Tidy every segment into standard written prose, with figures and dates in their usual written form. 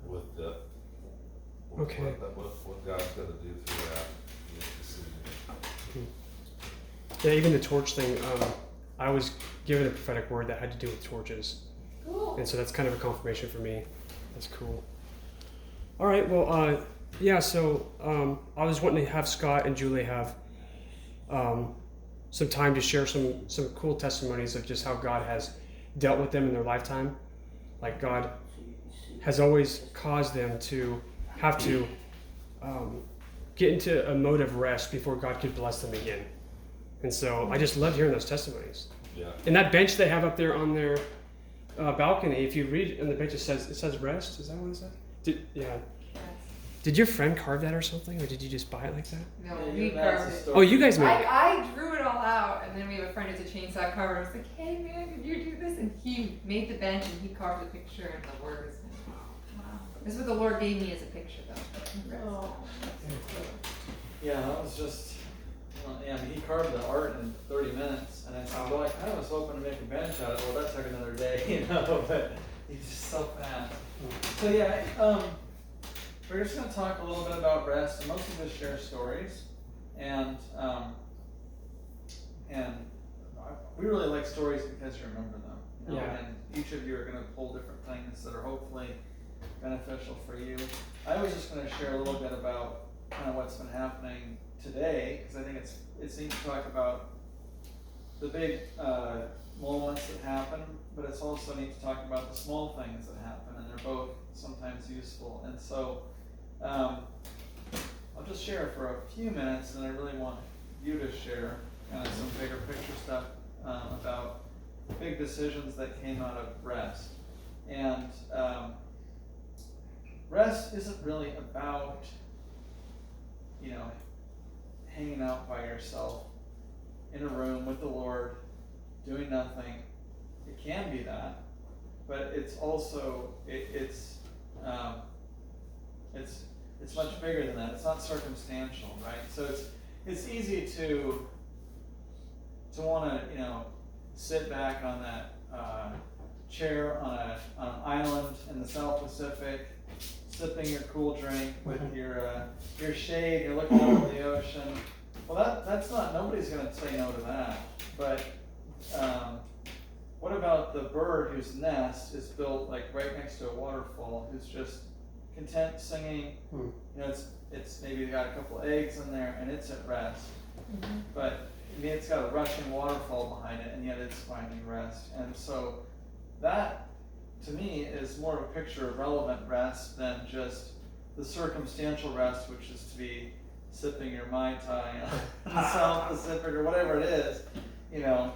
with the Okay. what God's going to do through that decision. Yeah, even the torch thing. I was given a prophetic word that had to do with torches, Cool. and so that's kind of a confirmation for me. That's cool. All right. Well, yeah. So I was wanting to have Scott and Julie have some time to share some cool testimonies of just how God has dealt with them in their lifetime. Like God has always caused them to have to get into a mode of rest before God could bless them again. And so I just loved hearing those testimonies. Yeah. And that bench they have up there on their balcony, if you read on the bench, it says rest. Is that what it says? Yeah. Yes. Did your friend carve that or something, or did you just buy it like that? No, Yeah, we that's carved the it. story. Oh, you guys made it. I drew it all out, and then we have a friend who's a chainsaw carver. I was like, hey man, did you do this? And he made the bench and he carved the picture and the words. Wow. This is what the Lord gave me as a picture, though. Oh. Yeah, that was just, yeah, he carved the art in 30 minutes, and I said, well, I kind of was hoping to make a bench out of it. Well, that took another day, but he's just so fast. So yeah, we're just going to talk a little bit about rest, and mostly just share stories, and we really like stories because you remember them, you know, Yeah. and each of you are going to pull different things that are hopefully beneficial for you. I was just going to share a little bit about kind of what's been happening today, because I think it's neat to talk about the big moments that happen, but it's also neat to talk about the small things that happen, and they're both sometimes useful. And so I'll just share for a few minutes, and I really want you to share kind of some bigger picture stuff about big decisions that came out of rest. And rest isn't really about, you know, hanging out by yourself in a room with the Lord, doing nothing. It can be that, but it's also it's much bigger than that. It's not circumstantial, right? So it's easy to want to, you know, sit back on that chair on an island in the South Pacific, sipping your cool drink with your shade. You're looking over the ocean. Well, that's not. Nobody's going to say no to that. But what about the bird whose nest is built like right next to a waterfall, who's just content singing? You know, it's maybe got a couple eggs in there and it's at rest. Mm-hmm. But I mean, it's got a rushing waterfall behind it, and yet it's finding rest. And so that, to me, is more of a picture of relevant rest than just the circumstantial rest, which is to be sipping your Mai Tai in the South Pacific or whatever it is. You know,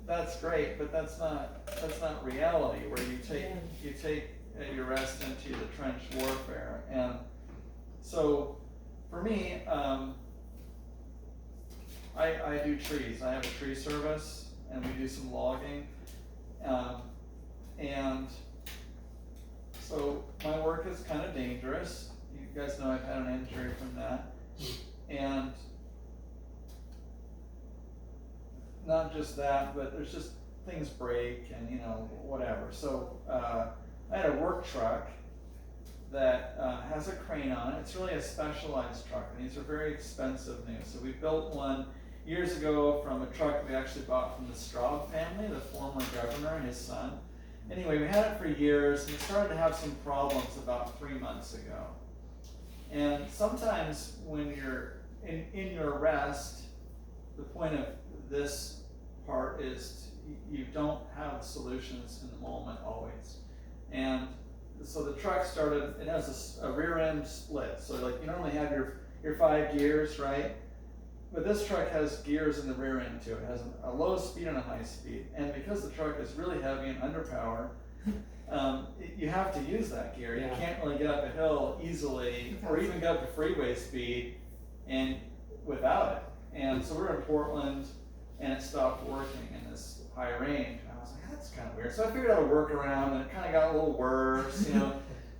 that's great, but that's not reality. Where you take your rest into the trench warfare. And so, for me, I do trees. I have a tree service, and we do some logging. And so my work is kind of dangerous. You guys know I've had an injury from that. And not just that, but there's just things break and, you know, whatever. So I had a work truck that has a crane on it. It's really a specialized truck, and these are very expensive new. So we built one years ago from a truck we actually bought from the Straub family, the former governor and his son. Anyway, we had it for years, and we started to have some problems about 3 months ago. And sometimes when you're in your rest, the point of this part is you don't have solutions in the moment always. And so the truck started, it has a rear end split. So like you normally have your 5 gears, right? But this truck has gears in the rear end too. It has a low speed and a high speed. And because the truck is really heavy and underpowered, you have to use that gear. You can't really get up a hill easily or even get up to freeway speed and without it. And so we're in Portland, and it stopped working in this high range. And I was like, that's kind of weird. So I figured out a workaround, and it kind of got a little worse, you know.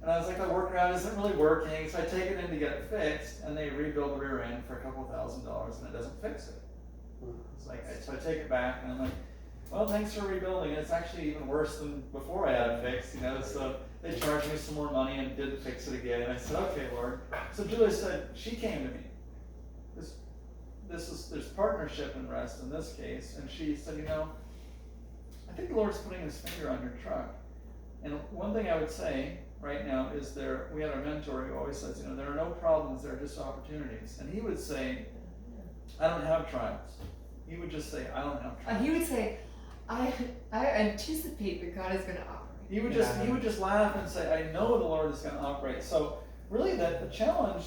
And I was like, the workaround isn't really working. So I take it in to get it fixed, and they rebuild the rear end for a couple $1,000s, and it doesn't fix it. It's like, so I take it back, and I'm like, well, thanks for rebuilding it. It's actually even worse than before I had it fixed, so they charged me some more money and did fix it again. And I said, okay, Lord. So Julia said, she came to me. There's partnership and rest in this case. And she said, I think the Lord's putting his finger on your truck. And one thing I would say right now is we had our mentor who always says, there are no problems, there are just opportunities. And he would say, I don't have trials. He would just say, I don't have trials. He would say, I anticipate that God is going to operate. He would just laugh and say, I know the Lord is going to operate. So really the challenge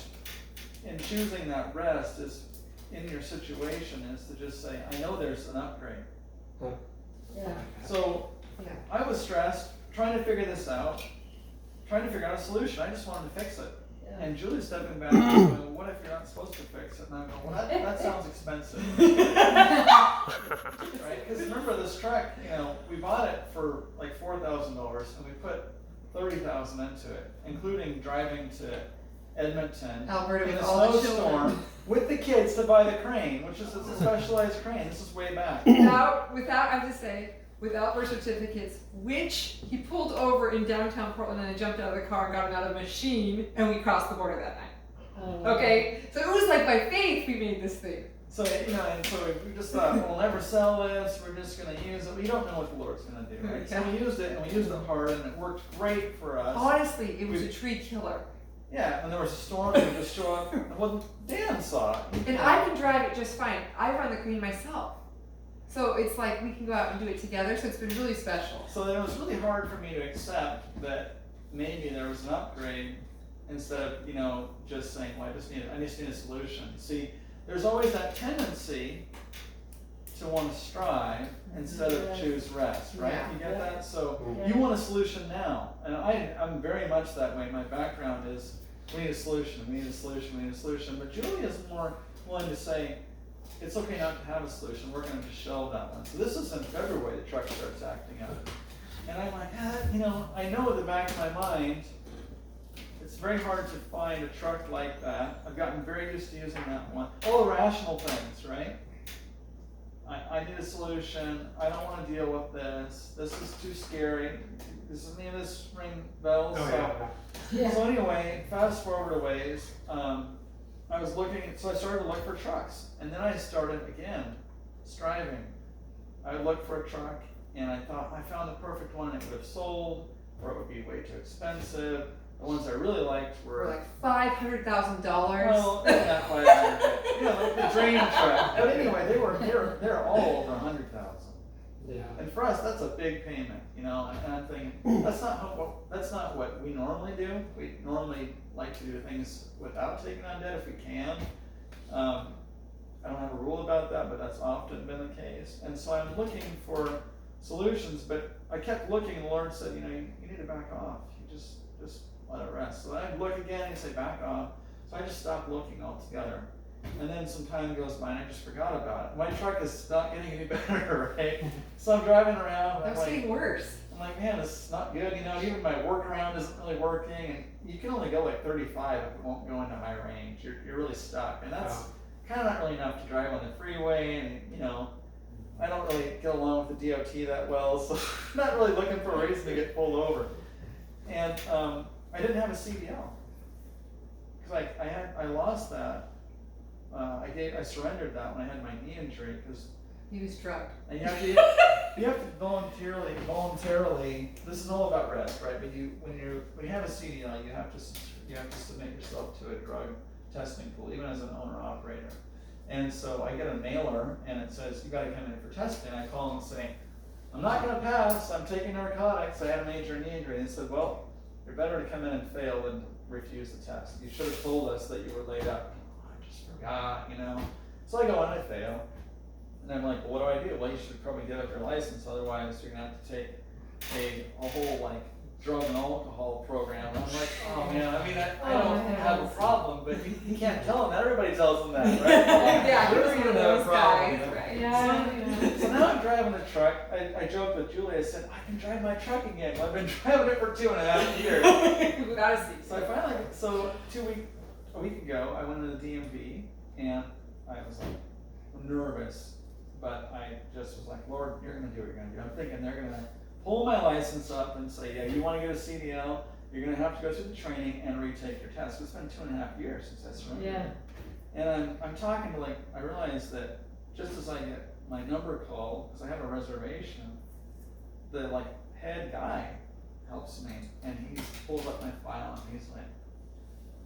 in choosing that rest is in your situation is to just say, I know there's an upgrade. Yeah. So I was stressed, trying to figure this out, trying to figure out a solution. I just wanted to fix it. Yeah. And Julie's stepping back and going, what if you're not supposed to fix it? And I'm going, well, that sounds expensive. Right? Because remember this truck, we bought it for like $4,000 and we put $30,000 into it, including driving to Edmonton Alberta in with a all the snowstorm children. with the kids to buy the crane, which is a specialized crane. This is way back. Without, I have to say, without birth certificates, which he pulled over in downtown Portland and I jumped out of the car and got him out of the machine and we crossed the border that night. Okay? So it was like by faith we made this thing. So, and so we just thought, we'll never sell this, we're just going to use it. We don't know what the Lord's going to do, right? So we used it, and we used it hard, and it worked great for us. Honestly, it was a tree killer. Yeah, and there was a storm, and we just show up, well, Dan saw it. And I can drive it just fine. I run the crane myself. So it's like we can go out and do it together, so it's been really special. So it was really hard for me to accept that maybe there was an upgrade instead of, just saying, well, I just need a solution. See, there's always that tendency to want to strive instead of choose rest, right? Yeah. You get that? So you want a solution now. And I'm very much that way. My background is we need a solution, we need a solution, we need a solution. But Julie is more willing to say, it's okay not to have a solution, we're going to just shelve that one. So this is in February the truck starts acting up. And I'm like, I know at the back of my mind, it's very hard to find a truck like that. I've gotten very used to using that one. All the rational things, right? I need a solution. I don't want to deal with this. This is too scary. Does any of this ring bells? So anyway, fast forward a ways. I was looking, so I started to look for trucks. And then I started again, striving. I would look for a truck and I thought I found the perfect one and it would have sold or it would be way too expensive. The ones I really liked were like $500,000. Well, not 500, the drain truck. But anyway, they're all over 100,000. Yeah. And for us, that's a big payment, And I'm thinking that's not what we normally do. We normally like to do things without taking on debt if we can. I don't have a rule about that, but that's often been the case. And so I'm looking for solutions, but I kept looking, and the Lord said, you need to back off. You just let it rest. So I'd look again and say, back off. So I just stopped looking altogether. And then some time goes by and I just forgot about it. My truck is not getting any better, right? So I'm driving around. That's getting worse. I'm like, man, this is not good. Even my workaround isn't really working. And you can only go like 35 if it won't go into high range. You're really stuck. And that's kind of not really enough to drive on the freeway. And, I don't really get along with the DOT that well. So I'm not really looking for a reason to get pulled over. And I didn't have a CDL because I lost that. I surrendered that when I had my knee injury because he was drugged. And you have to voluntarily. This is all about rest, right? But when you have a CDL, you have to submit yourself to a drug testing pool, even as an owner operator. And so I get a mailer, and it says you got to come in for testing. I call them and say, I'm not going to pass. I'm taking narcotics. I had a major knee injury. And they said, well, you're better to come in and fail than refuse the test. You should have told us that you were laid up. I just forgot, So I go in and I fail. And I'm like, well, what do? Well, you should probably give up your license. Otherwise, you're going to have to take a whole, drug and alcohol program. And I'm like, oh, man, I don't have a problem, but you can't tell them that. Everybody tells them that, right? Yeah, you're one of those guys, right? Yeah. So now I'm driving a truck. I joked with Julie. I said, I can drive my truck again. Well, I've been driving it for 2.5 years. Without a seat. So a week ago, I went to the DMV, and I was nervous. but I just was like, Lord, you're going to do what you're going to do. I'm thinking they're going to pull my license up and say, yeah, you want to get a CDL, you're going to have to go through the training and retake your test. It's been 2.5 years since I surrendered. Yeah. And I'm talking to, like, I realized that just as I get my number called, because I have a reservation, the, like, head guy helps me, and he pulls up my file, and he's like,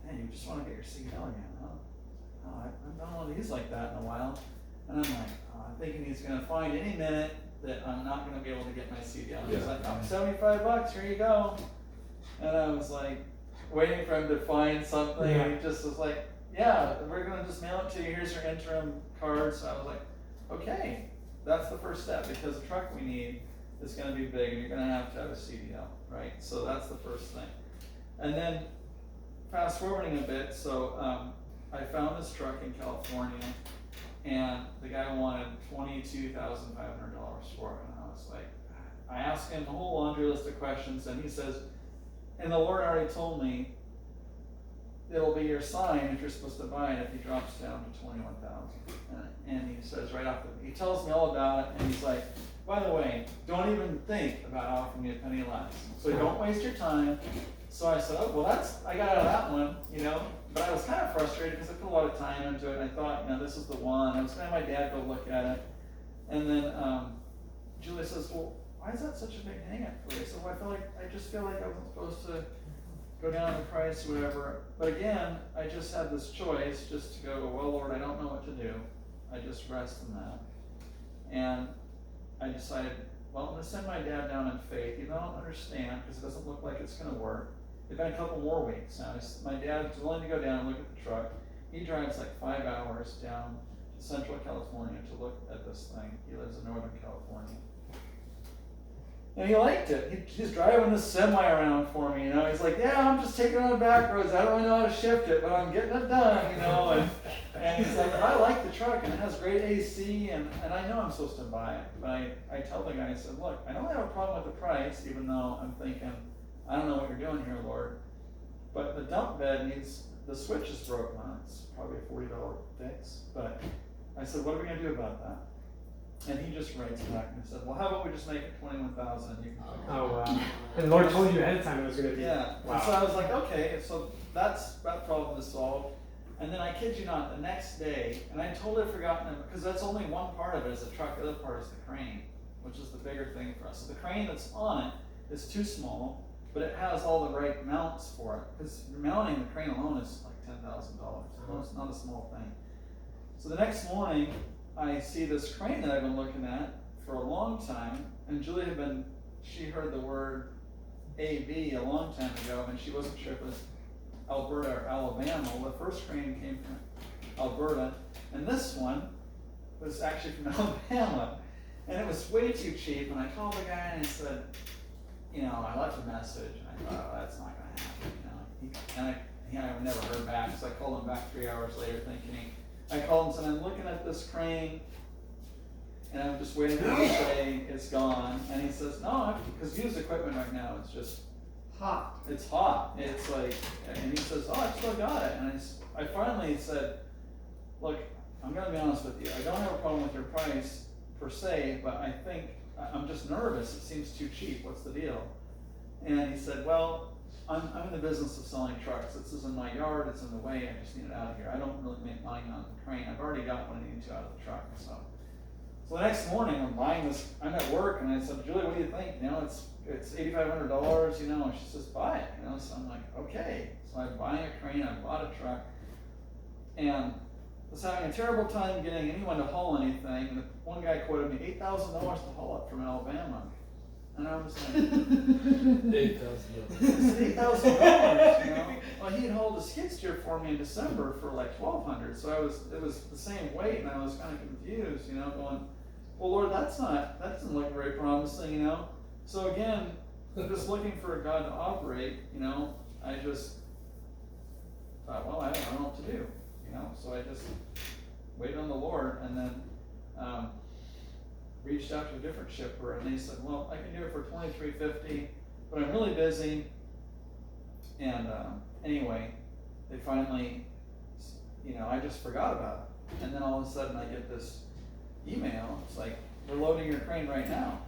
hey, you just want to get your CDL again, huh? Oh, I haven't done one of these like that in a while. And I'm like, oh, I'm thinking he's going to find any minute that I'm not going to be able to get my CDL. He's like, oh, $75, here you go. And I was like, waiting for him to find something. Yeah. And he just was like, yeah, we're going to just mail it to you. Here's your interim card. So I was like, okay, that's the first step, because the truck we need is going to be big and you're going to have a CDL, right? So that's the first thing. And then fast forwarding a bit, so I found this truck in California, and the guy wanted $22,500 for it, and I was like, I asked him a whole laundry list of questions, and he says, and the Lord already told me it'll be your sign if you're supposed to buy it if he drops down to 21,000. And he says right off he tells me all about it, and he's like, by the way, don't even think about offering me a penny less. So don't waste your time. So I said, oh, well, I got out of that one, you know, but I was kind of frustrated because I put a lot of time into it, and I thought, you know, this is the one. I was going to have my dad go look at it. And then Julie says, well, why is that such a big hang up for you? So I just feel like I wasn't supposed to go down the price or whatever. But again, I just had this choice just to go, well, Lord, I don't know what to do. I just rest in that. And I decided, well, I'm going to send my dad down in faith, even though I don't understand, because it doesn't look like it's going to work. It's been a couple more weeks now. My dad's willing to go down and look at the truck. He drives like 5 hours down to Central California to look at this thing. He lives in Northern California. And he liked it. He's driving this semi around for me, you know. He's like, yeah, I'm just taking it on the back roads. I don't really know how to shift it, but I'm getting it done, you know. And he's like, I like the truck, and it has great AC, and I know I'm supposed to buy it. But I tell the guy, I said, look, I don't have a problem with the price, even though I'm thinking, I don't know what you're doing here, Lord. But the dump bed needs, the switch is broken on it. It's probably a $40 fix. But I said, what are we going to do about that? And he just writes back and said, well, how about we just make it 21,000 and you can fix it. Oh, wow. And the Lord told you ahead of time it was going to be. Yeah. Wow. And so I was like, okay, so that problem is solved. And then I kid you not, the next day, and I totally forgotten it, because that's only one part of it is the truck, the other part is the crane, which is the bigger thing for us. So the crane that's on it is too small, but it has all the right mounts for it. Because mounting the crane alone is like $10,000. It's not a small thing. So the next morning, I see this crane that I've been looking at for a long time, and Julie she heard the word AB a long time ago, and she wasn't sure if it was Alberta or Alabama. Well, the first crane came from Alberta, and this one was actually from Alabama, and it was way too cheap. And I called the guy and I said, you know, I left a message, and I thought, oh, that's not going to happen, you know. I never heard back, so I called him back 3 hours later thinking, I called and said, I'm looking at this crane, and I'm just waiting for him to say it's gone. And he says, no, because used equipment right now is just hot. It's hot. It's like, and he says, oh, I still got it. And I finally said, look, I'm going to be honest with you. I don't have a problem with your price per se, but I think I'm just nervous. It seems too cheap. What's the deal? And he said, well, I'm in the business of selling trucks. This is in my yard. It's in the way. I just need it out of here. I don't really make money on the crane. I've already got what I need to out of the truck. So the next morning, I'm buying this. I'm at work, and I said, Julie, what do you think? You know, it's $8,500. You know, and she says, buy it. You know, so I'm like, okay. So I'm buying a crane. I bought a truck, and was having a terrible time getting anyone to haul anything. And one guy quoted me $8,000 to haul up from Alabama. And I was like, $8,000. $8,000, you know. Well, he had hauled a skid steer for me in December for like $1,200, so it was the same weight, and I was kind of confused, you know, going, well, Lord, that doesn't look very promising, you know. So again, just looking for God to operate, you know, I just thought, well, I don't know what to do, you know. So I just waited on the Lord, and then reached out to a different shipper, and they said, well, I can do it for $23.50, but I'm really busy. And anyway, they finally, you know, I just forgot about it. And then all of a sudden I get this email. It's like, we're loading your crane right now.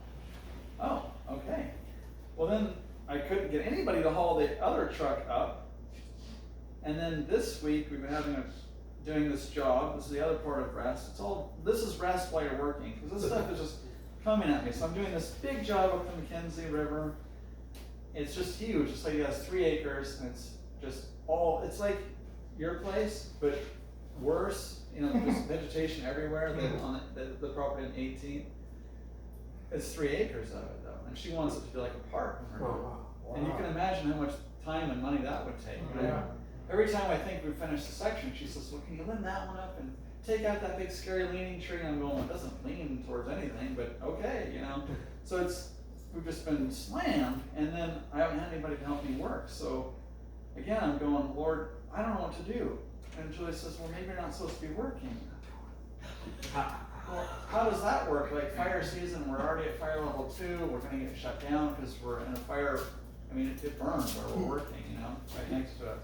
Oh, okay. Well, then I couldn't get anybody to haul the other truck up. And then this week we've been doing this job. This is the other part of rest. This is rest while you're working, because this stuff is just coming at me. So I'm doing this big job up the McKenzie River. It's just huge. It's like it has 3 acres, and it's just it's like your place, but worse. You know, there's vegetation everywhere. On the property in 18th. It's 3 acres of it though, and she wants it to be like a park. And you can imagine how much time and money that would take. Right? Yeah. Every time I think we've finished the section, she says, well, can you limb that one up and take out that big scary leaning tree? And I'm going, well, it doesn't lean towards anything, but okay, you know. So we've just been slammed, and then I haven't had anybody to help me work. So again, I'm going, Lord, I don't know what to do. And Julie says, well, maybe you're not supposed to be working. Well, how does that work? Like fire season, we're already at fire level 2, we're gonna get shut down because we're in a fire. I mean, it burns where we're working, you know, right next to us.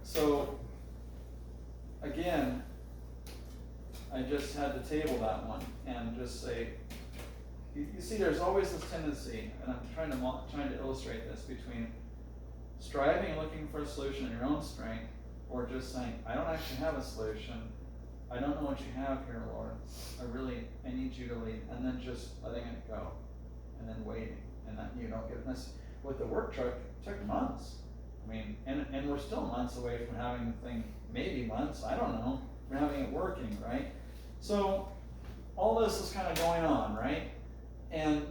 So, again, I just had to table that one and just say, you see, there's always this tendency, and I'm trying to illustrate this, between striving and looking for a solution in your own strength, or just saying, I don't actually have a solution. I don't know what you have here, Lord. I need you to lead, and then just letting it go, and then waiting, and that you don't get this. With the work truck, it took months. I mean, and we're still months away from having the thing, maybe months, I don't know, from having it working, right? So all this is kind of going on, right? And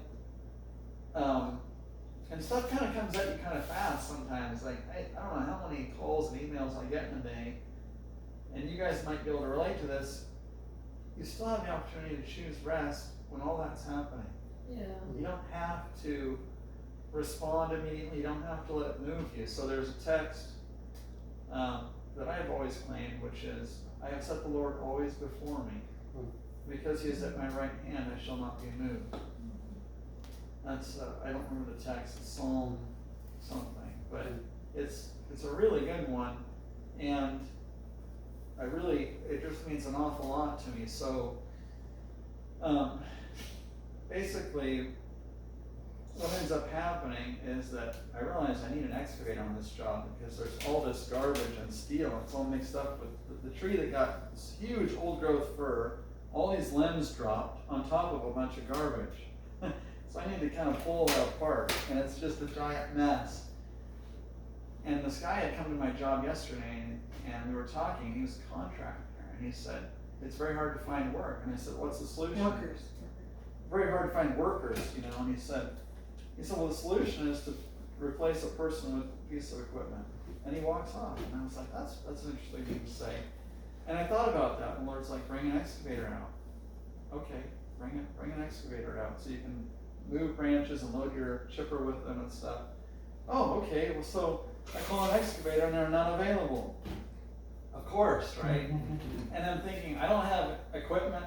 stuff kind of comes at you kind of fast sometimes. Like, I don't know how many calls and emails I get in a day, and you guys might be able to relate to this. You still have the opportunity to choose rest when all that's happening. Yeah. You don't have to respond immediately. You don't have to let it move you. So there's a text that I've always claimed, which is, I have set the Lord always before me. Because he is at my right hand, I shall not be moved. That's, I don't remember the text, it's Psalm something, but it's a really good one, and it just means an awful lot to me. So, basically, what ends up happening is that I realize I need an excavator on this job because there's all this garbage and steel. It's all mixed up with the tree that got this huge old growth fir, all these limbs dropped on top of a bunch of garbage. So I need to kind of pull that apart, and it's just a giant mess. And this guy had come to my job yesterday, and we were talking. He was a contractor, and he said, it's very hard to find work. And I said, what's the solution? Workers. Very hard to find workers, you know. And he said, well, the solution is to replace a person with a piece of equipment. And he walks off, and I was like, that's an interesting thing to say. And I thought about that, and the Lord's like, bring an excavator out. Okay, bring an excavator out so you can move branches and load your chipper with them and stuff. Oh, okay, well, so I call an excavator and they're not available. Of course, right? And I'm thinking, I don't have equipment,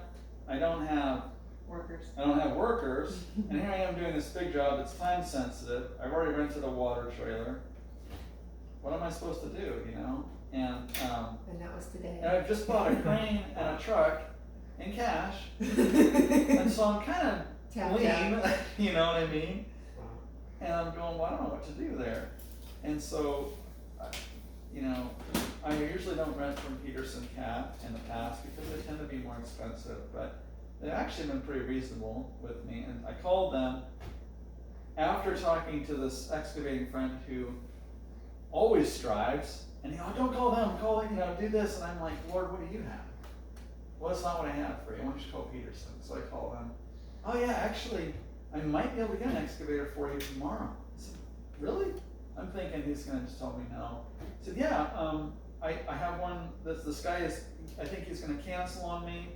I don't have workers, and here I am doing this big job that's time sensitive. I've already rented a water trailer. What am I supposed to do, you know? And that was today. And I've just bought a crane and a truck in cash, and so I'm kind of lean, you know what I mean? And I'm going, well, I don't know what to do there. And so, you know, I usually don't rent from Peterson Cat in the past because they tend to be more expensive, but they've actually been pretty reasonable with me. And I called them after talking to this excavating friend who always strives, and don't call them, do this. And I'm like, Lord, what do you have? Well, it's not what I have for you. Why don't you call Peterson? So I call them. Oh yeah, actually, I might be able to get an excavator for you tomorrow. I said, really? I'm thinking he's going to just tell me no. I said, yeah, I have one. This guy is, I think he's going to cancel on me,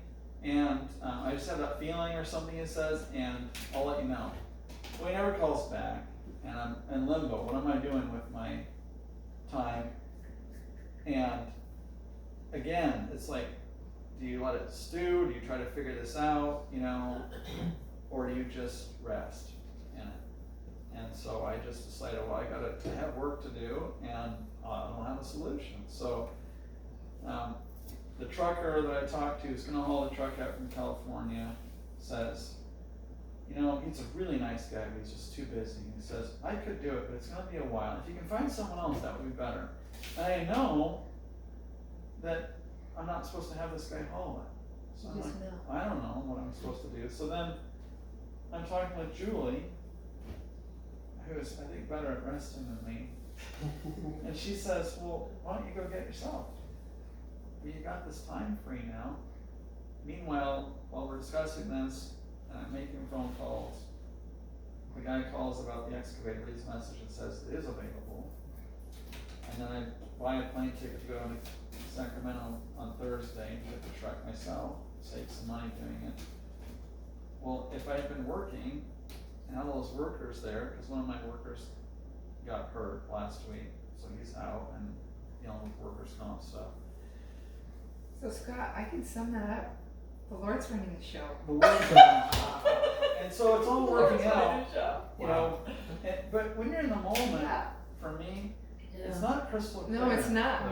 and I just have that feeling or something, he says, and I'll let you know. Well, he never calls back, and I'm in limbo. What am I doing with my time? And again, it's like, do you let it stew? Do you try to figure this out, you know, or do you just rest in it? And so I just decided, well, I have work to do, and I don't have a solution. So the trucker that I talked to who's gonna haul the truck out from California says, you know, he's a really nice guy, but he's just too busy. He says, I could do it, but it's gonna be a while. If you can find someone else, that would be better. And I know that I'm not supposed to have this guy haul it. So I'm Just like, know. I don't know what I'm supposed to do. So then I'm talking with Julie, who is, I think, better at resting than me. And she says, well, why don't you go get it yourself? Well, you got this time free now. Meanwhile, while we're discussing this, and I'm making phone calls, the guy calls about the excavator, leaves a message that says it is available. And then I buy a plane ticket to go to Sacramento on Thursday and get the truck myself, save some money doing it. Well, if I had been working and had all those workers there, because one of my workers got hurt last week, so he's out and dealing with workers' comp stuff. So Scott, I can sum that up. The Lord's running the show. The Lord's and so it's all working out, running the show. you know. But when you're in the moment, Yeah. for me, it's not crystal clear. No, it's not.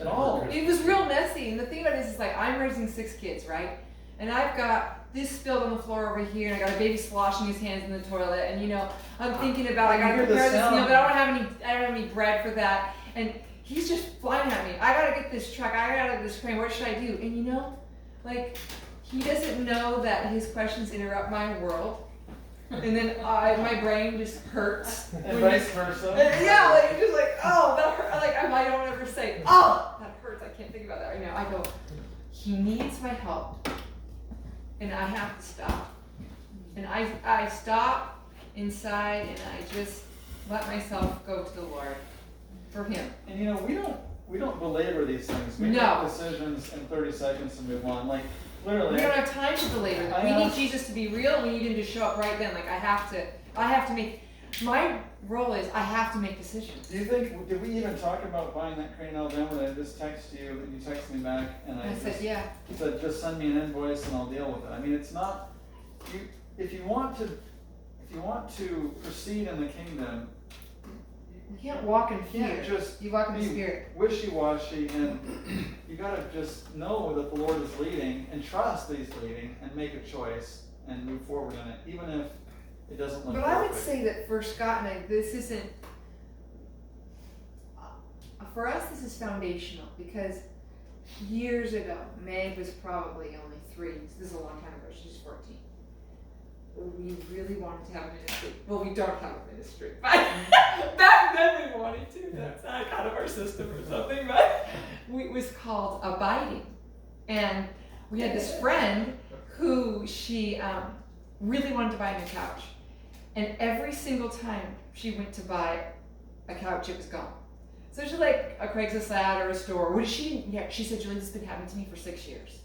At all. It was real messy, and the thing about it is like I'm raising 6 kids, right? And I've got this spilled on the floor over here, and I got a baby sloshing his hands in the toilet, and you know, I'm thinking about I gotta You hear the prepare this sound. meal, but I don't have any bread for that. And he's just flying at me. I gotta get this truck, I gotta get this crane, what should I do? And you know, like he doesn't know that his questions interrupt my world. And then my brain just hurts. And when vice he's- versa. Yeah, like it's just like, oh, that hurt. Like I don't ever say, oh, that hurts. I can't think about that right now. I go, he needs my help, and I have to stop. And I stop inside, and I just let myself go to the Lord for Him. And you know, we don't belabor these things. We No. make decisions in 30 seconds and move on. Like literally. We don't have time to belabor them. We need Jesus to be real. We need Him to show up right then. Like I have to make. My role is I have to make decisions. Do you think, did we even talk about buying that crane in Alabama that I just texted you and you texted me back and I said, just yeah. said just send me an invoice and I'll deal with it. I mean, it's not, if you want to proceed in the kingdom, You can't walk in you fear. can't just You walk in the be Spirit. wishy-washy, and you gotta just know that the Lord is leading and trust that He's leading and make a choice and move forward in it, even if it doesn't look But perfect. I would say that for Scott and I, this isn't, for us this is foundational because years ago, Meg was probably only 3, this is a long time ago, she's 14. We really wanted to have a ministry. Well, we don't have a ministry, but back then we wanted to. That's not kind of our system or something, but it was called Abiding. And we had this friend who she really wanted to buy a new couch. And every single time she went to buy a couch, it was gone. So she's like a Craigslist ad or a store. What did she? Yeah, she said, Julie, this has been happening to me for 6 years.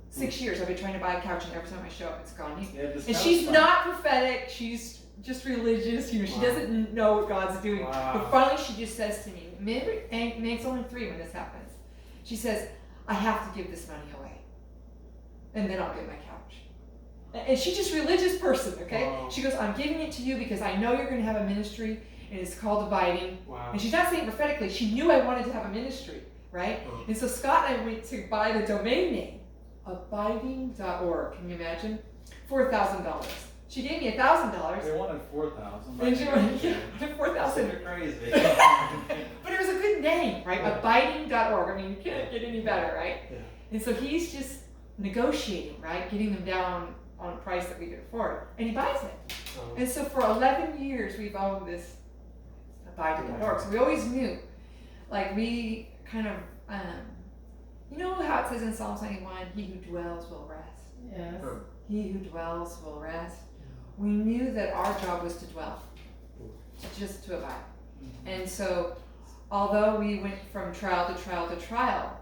6 years I've been trying to buy a couch, and every time I show up, it's gone. Yeah, this And couch she's fund. not prophetic. She's just religious. You know, she doesn't know what God's doing. Wow. But finally, she just says to me, Meg's only 3 when this happens. She says, I have to give this money away, and then I'll get my couch. And she's just a religious person, okay? Wow. She goes, I'm giving it to you because I know you're going to have a ministry, and it's called Abiding. Wow. And she's not saying prophetically. She knew I wanted to have a ministry, right? Oh. And so Scott and I went to buy the domain name, abiding.org. Can you imagine? $4,000. She gave me $1,000. They wanted 4,000. And she wanted $4,000. You're crazy. But it was a good name, right? Yeah. Abiding.org. I mean, you can't get any better, right? Yeah. And so he's just negotiating, right? Getting them down on a price that we could afford. And he buys it. And so for 11 years, we've owned this Abiding.org. So we always knew, like we kind of, you know how it says in Psalm 91, he who dwells will rest. Yes. He who dwells will rest. We knew that our job was to dwell, just to abide. And so, although we went from trial to trial to trial,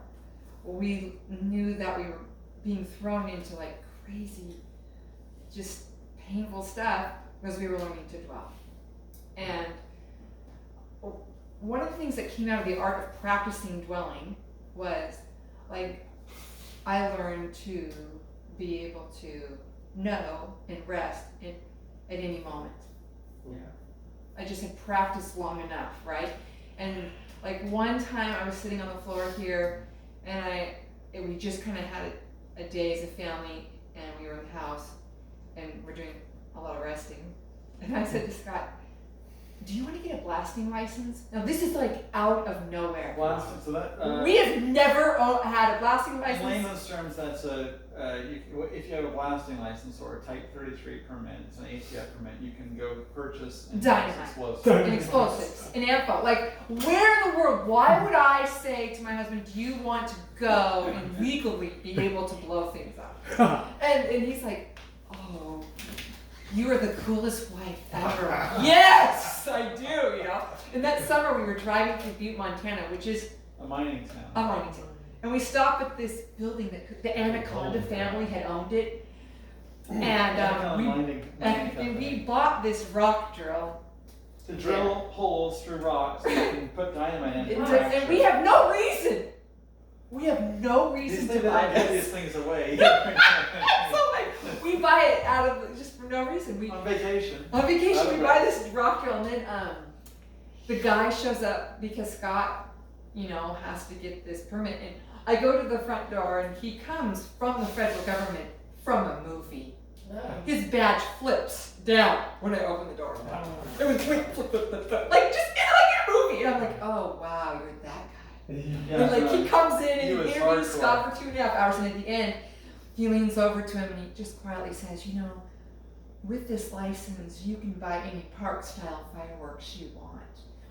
we knew that we were being thrown into like crazy, just painful stuff because we were learning to dwell. And one of the things that came out of the art of practicing dwelling was like I learned to be able to know and rest at any moment. Yeah. I just had practiced long enough, right? And like one time I was sitting on the floor here and we just kind of had a day as a family, and we were in the house, and we're doing a lot of resting. And I said to Scott, do you want to get a blasting license? Now this is like out of nowhere. Blasting, so that, We have never had a blasting in license. layman's terms, that's if you have a blasting license or a Type 33 permit, it's an ATF permit, you can go purchase and use Dynamite. explosives. And explosives, and ammo. Like, where in the world, why would I say to my husband, do you want to go and legally be able to blow things up? And he's like, oh, you are the coolest wife ever. Yes, I do, you know. And that summer we were driving through Butte, Montana, which is A mining town. a mining town. And we stopped at this building that the Anaconda family had owned it. And we bought this rock drill. To drill holes through rocks so you can put dynamite in. And we have no reason. We have no reason These to buy things, give this. these things away. So like, we buy it out of just for no reason. On vacation. On vacation, Out of we buy this rock drill, and then the guy shows up because Scott, you know, has to get this permit. And I go to the front door, and he comes from the federal government from a movie. His badge flips down when I open the door. It was flip, flip, flip, flip, flip. Like just like in a movie. And I'm like, oh wow, you're that guy. Yeah, And like he comes in and he he was interviews hardcore. Scott for 2.5 hours, and at the end, he leans over to him and he just quietly says, you know, with this license, you can buy any park-style fireworks you want.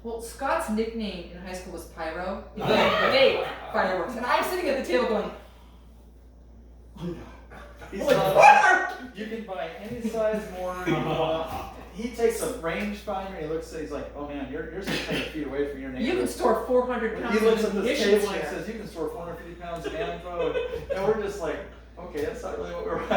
Well, Scott's nickname in high school was Pyro. He made fireworks, and I'm sitting at the table going, oh no. He's Like, not- what are You can buy any size mortar you want. He takes a rangefinder and he looks at it, he's like, oh man, you're 600 feet away from your neighbor. you can store 400 pounds He looks at of this munitions table and he here. says, you can store 450 pounds of ammo. And we're just like, okay, that's not really what we're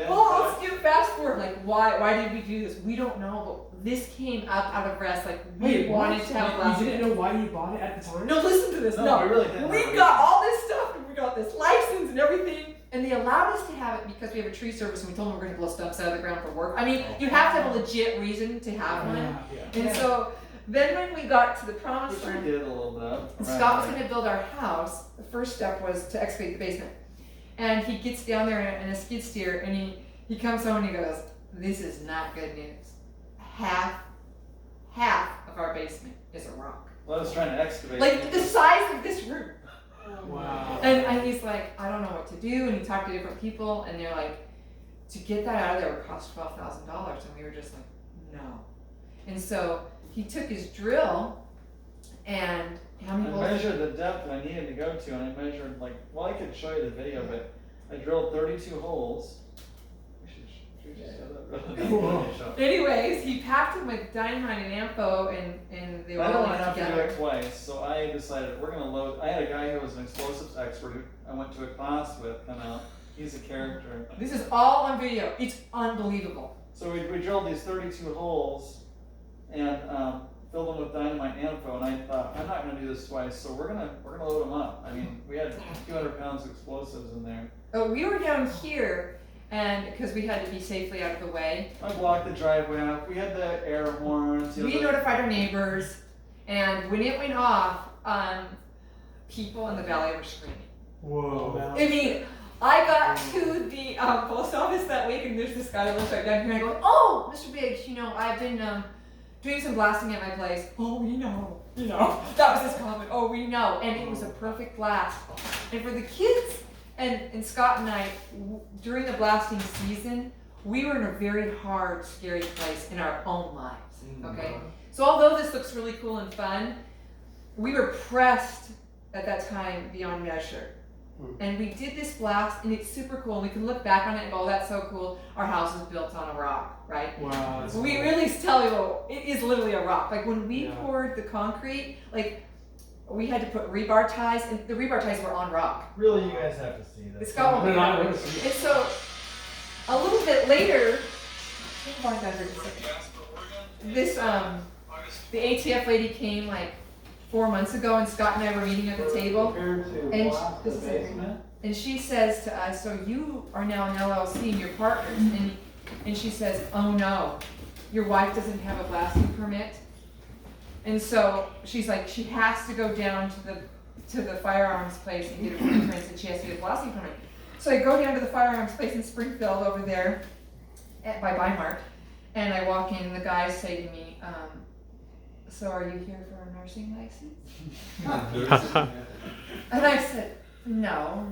Well, let's do fast forward. Like, why did we do this? We don't know, but this came up out of rest. Like, we wanted to have a blast. You didn't know why you bought it at the time? No, listen to this. No, No, we really didn't we know. got all this stuff, and we got this license and everything, and they allowed us to have it because we have a tree service, and we told them we're going to blow stumps out of the ground for work. I mean, you have to have a legit reason to have one. Yeah. And so then when we got to the promised Which we land, did a little bit of. and Scott was going to build our house. The first step was to excavate the basement. And he gets down there in a skid steer, and he comes home and he goes, this is not good news. Half of our basement is a rock. Well, I was trying to excavate. Like the size of this room. Wow. And he's like, I don't know what to do. And he talked to different people, and they're like, to get that out of there would cost $12,000. And we were just like, no. And so he took his drill, and how many I holes? measured the depth I needed to go to, and I measured I could show you the video, but I drilled 32 holes. We should just show that. Anyways, he packed them with dynamite and ammo, and they were I all don't linked have to do together. it twice, so I decided we're gonna load. I had a guy who was an explosives expert who I went to a class with come out. He's a character. This is all on video. It's unbelievable. So we drilled these 32 holes and filled them with dynamite and ammo, and I thought I'm not gonna do this twice, so we're gonna load them up. I mean, we had 200 pounds of explosives in there. Oh, we were down here, and because we had to be safely out of the way, I blocked the driveway up. We had the air horns. we notified our neighbors, and when it went off, people in the valley were screaming. Whoa. I mean, I got to the post office that week, and there's this guy that lives right down here, and I go, oh, Mr. Biggs, you know, I've been doing some blasting at my place. Oh, we know. You know, that was his comment. Oh, we know. And it was a perfect blast. And for the kids, and Scott and I, during the blasting season, we were in a very hard, scary place in our own lives, okay? So although this looks really cool and fun, we were pressed at that time beyond measure. And we did this blast, and it's super cool. We can look back on it and go, oh, that's so cool. Our house is built on a rock, right? Wow. that's We cool. really tell you, oh, it is literally a rock. Like when we Yeah. poured the concrete, like we had to put rebar ties, and the rebar ties were on rock. Really, you guys have to see this. It's got one. No, I wanna see it. And so a little bit later, this the ATF lady came like 4 months ago, and Scott and I were meeting at the table, and this is it. And she says to us, so you are now an LLC and you're partners, and she says, oh no, your wife doesn't have a blasting permit. And so she's like, she has to go down to the to the firearms place and get a fingerprints, and she has to get a blasting permit. So I go down to the firearms place in Springfield over there by Weimar, and I walk in, and the guys say to me, so are you here for a nursing license? And I said, no,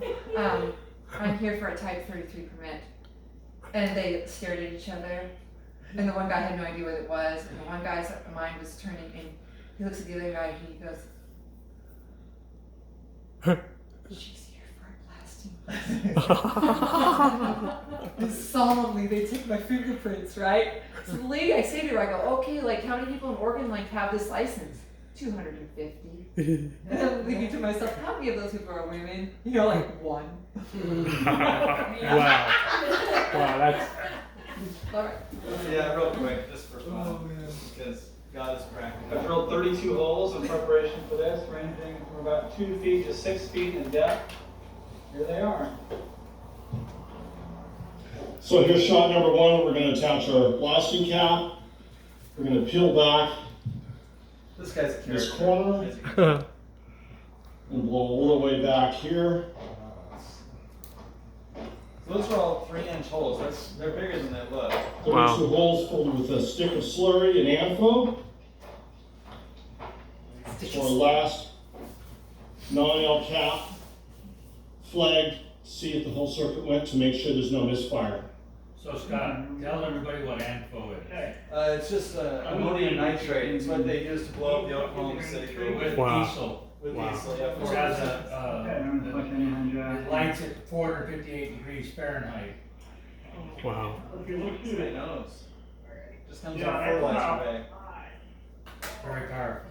I'm here for a type 33 permit. And they stared at each other, and the one guy had no idea what it was, and the one guy's mind was turning, and he looks at the other guy and he goes, she's here for a blasting license. And solemnly they take my fingerprints, right? So the lady, I say to her, I go, okay, like how many people in Oregon like have this license? 250. And I'm thinking to myself, how many of those people are women? You know, like one. Wow. Wow, that's. All right. Yeah, real quick, just for fun, because God is practical. I drilled 32 holes in preparation for this, ranging from about 2 feet to 6 feet in depth. Here they are. So here's shot number one. We're going to attach our blasting cap. We're going to peel back This guy's a this character. corner and blow all the way back here. Those are all 3-inch holes. They're bigger than they look. 32 Wow. holes filled with a stick of slurry and ANFO. So our last 9L cap flagged, see if the whole circuit went to make sure there's no misfire. So Scott, tell everybody what ANFO is. It's just ammonium nitrate. It's what they use to blow up the Oklahoma City group. With Wow. diesel. With Wow. diesel, yeah. It has it lights at 458 degrees Fahrenheit. Wow. Everybody knows. Just comes out of fertilizer bag. Very powerful.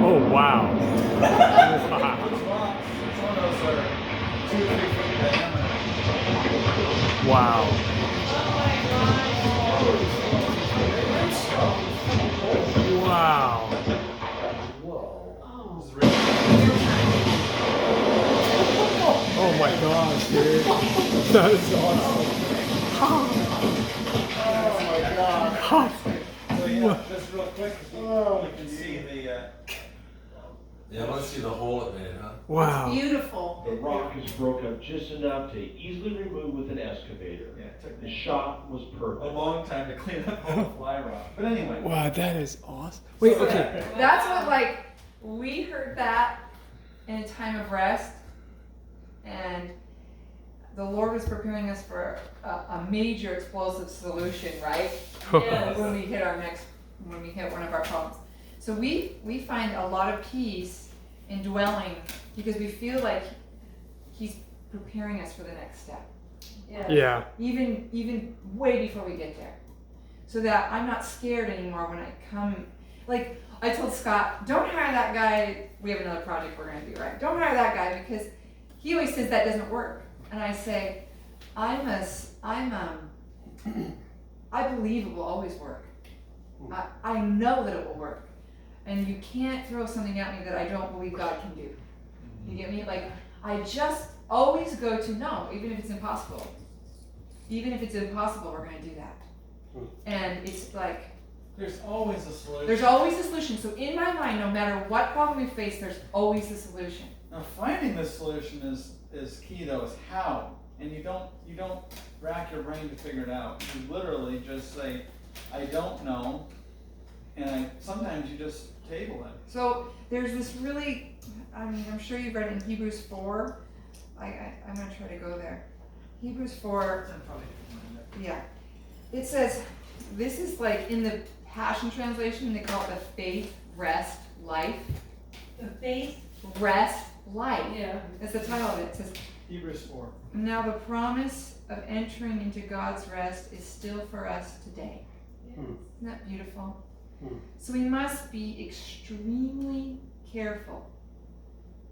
Oh, wow. Wow. Those rocks, some of those are 2 or 3 feet in diameter. Wow. Wow. This is really Oh my gosh, dude. That is awesome. So yeah, just real quick, you can see the, Yeah, I want to see the hole it made, huh? Wow. Beautiful. The rock is broke up just enough to easily remove with an excavator. yeah, it took The me shot was a perfect. long time to clean up all the fly rock. But anyway. Wow, that is awesome. Wait, okay. That's what, like, we heard that in a time of rest, and the Lord was preparing us for a major explosive solution, right? When we hit one of our problems. So we find a lot of peace in dwelling because we feel like He's preparing us for the next step. Yeah. Even way before we get there. So that I'm not scared anymore when I come. Like, I told Scott, don't hire that guy. We have another project we're going to do, right? Don't hire that guy because he always says that doesn't work. And I say, I believe it will always work. I know that it will work. And you can't throw something at me that I don't believe God can do. You get me? Like, I just always go to no, even if it's impossible. Even if it's impossible, we're going to do that. And it's like, There's always a solution. there's always a solution. So in my mind, no matter what problem we face, there's always a solution. Now finding the solution is key though, is how. And you don't rack your brain to figure it out. You literally just say, I don't know, and sometimes you just table it. So there's this really, I'm sure you've read in Hebrews 4. I'm going to try to go there. Hebrews 4, yeah. It says, this is like in the Passion Translation, they call it the faith, rest, life. The faith? Rest, life. Yeah. That's the title of it. It says, Hebrews 4. now the promise of entering into God's rest is still for us today. Isn't that beautiful? So we must be extremely careful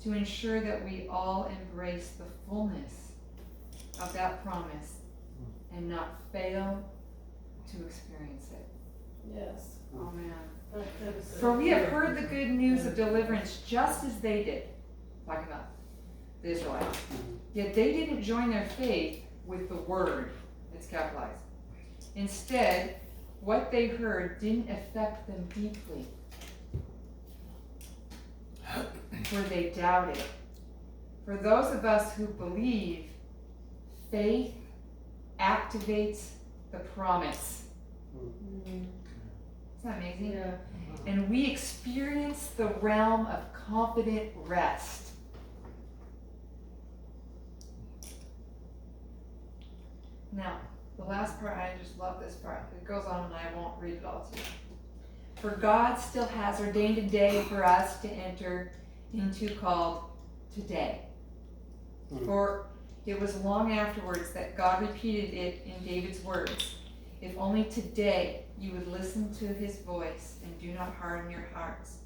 to ensure that we all embrace the fullness of that promise and not fail to experience it. Yes. Amen. For we have heard the good news of deliverance just as they did. Talking about the Israelites. Yet they didn't join their faith with the word. It's capitalized. Instead, what they heard didn't affect them deeply. For they doubted. For those of us who believe, faith activates the promise. Isn't that amazing? Yeah. And we experience the realm of confident rest. Now, the last part, I just love this part. It goes on and I won't read it all to you. For God still has ordained a day for us to enter into called today. For it was long afterwards that God repeated it in David's words. If only today you would listen to his voice and do not harden your hearts.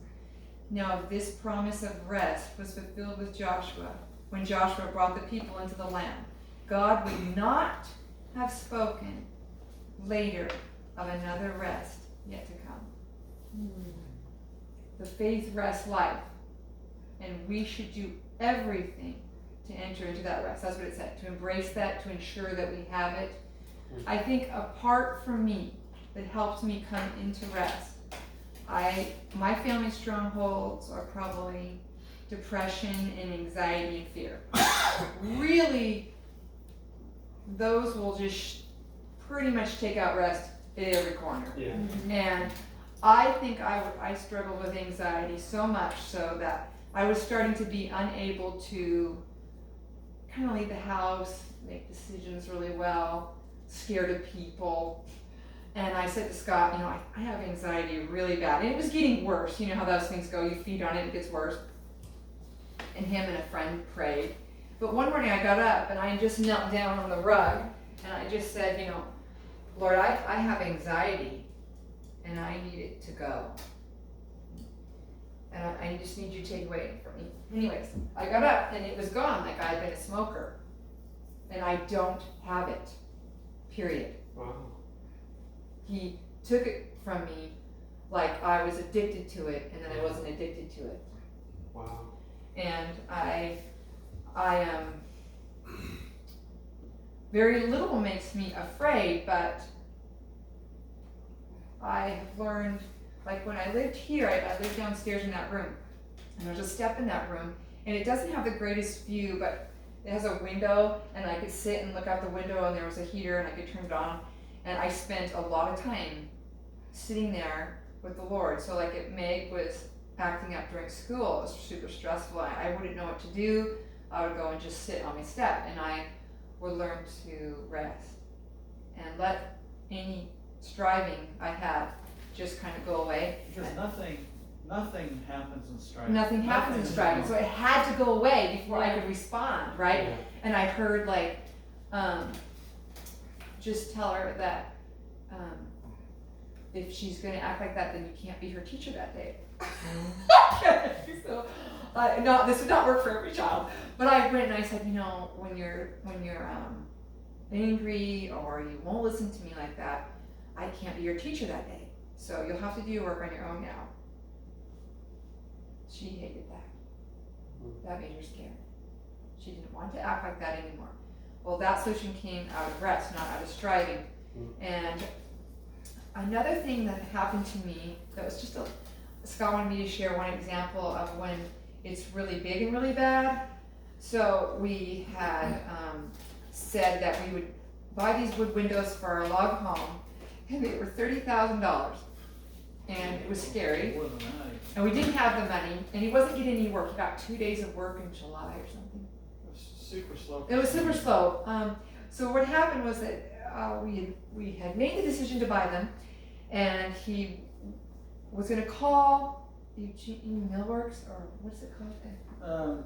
Now this promise of rest was fulfilled with Joshua, when Joshua brought the people into the land. God would not have spoken later of another rest yet to come. The faith rest life, and we should do everything to enter into that rest. That's what it said, to embrace that, to ensure that we have it. I think a part for me that helped me come into rest, my family strongholds are probably depression and anxiety and fear. Really, those will just pretty much take out rest at every corner. Yeah. And I think I struggled with anxiety so much so that I was starting to be unable to kind of leave the house, make decisions really well, scared of people. And I said to Scott, I have anxiety really bad. And it was getting worse. You know how those things go. You feed on it, it gets worse. And him and a friend prayed. But one morning I got up and I just knelt down on the rug and I just said, Lord, I have anxiety and I need it to go. And I just need you to take it away from me. Anyways, I got up and it was gone, like I had been a smoker. And I don't have it. Period. Wow. He took it from me like I was addicted to it and then I wasn't addicted to it. Wow. And I am very little makes me afraid, but I have learned, like when I lived here, I lived downstairs in that room, and there's a step in that room, and it doesn't have the greatest view, but it has a window, and I could sit and look out the window, and there was a heater, and I could turn it on, and I spent a lot of time sitting there with the Lord. So like if Meg was acting up during school, it was super stressful, I wouldn't know what to do. I would go and just sit on my step, and I would learn to rest and let any striving I had just kind of go away. Because nothing happens in striving. Nothing happens in striving, so it had to go away before I could respond, right? Yeah. And I heard just tell her that if she's going to act like that, then you can't be her teacher that day. Okay, so no, this would not work for every child. But I went and I said, when you're angry or you won't listen to me like that, I can't be your teacher that day. So you'll have to do your work on your own now. She hated that. That made her scared. She didn't want to act like that anymore. Well, that solution came out of rest, not out of striving. And another thing that happened to me that was just Scott wanted me to share one example of when it's really big and really bad. So we had said that we would buy these wood windows for our log home, and they were $30,000. And it was scary. More than that. And we didn't have the money, and he wasn't getting any work. He got 2 days of work in July or something. It was super slow. It was super slow. So what happened was that we had made the decision to buy them, and he was going to call Eugene Millworks, or what's it called?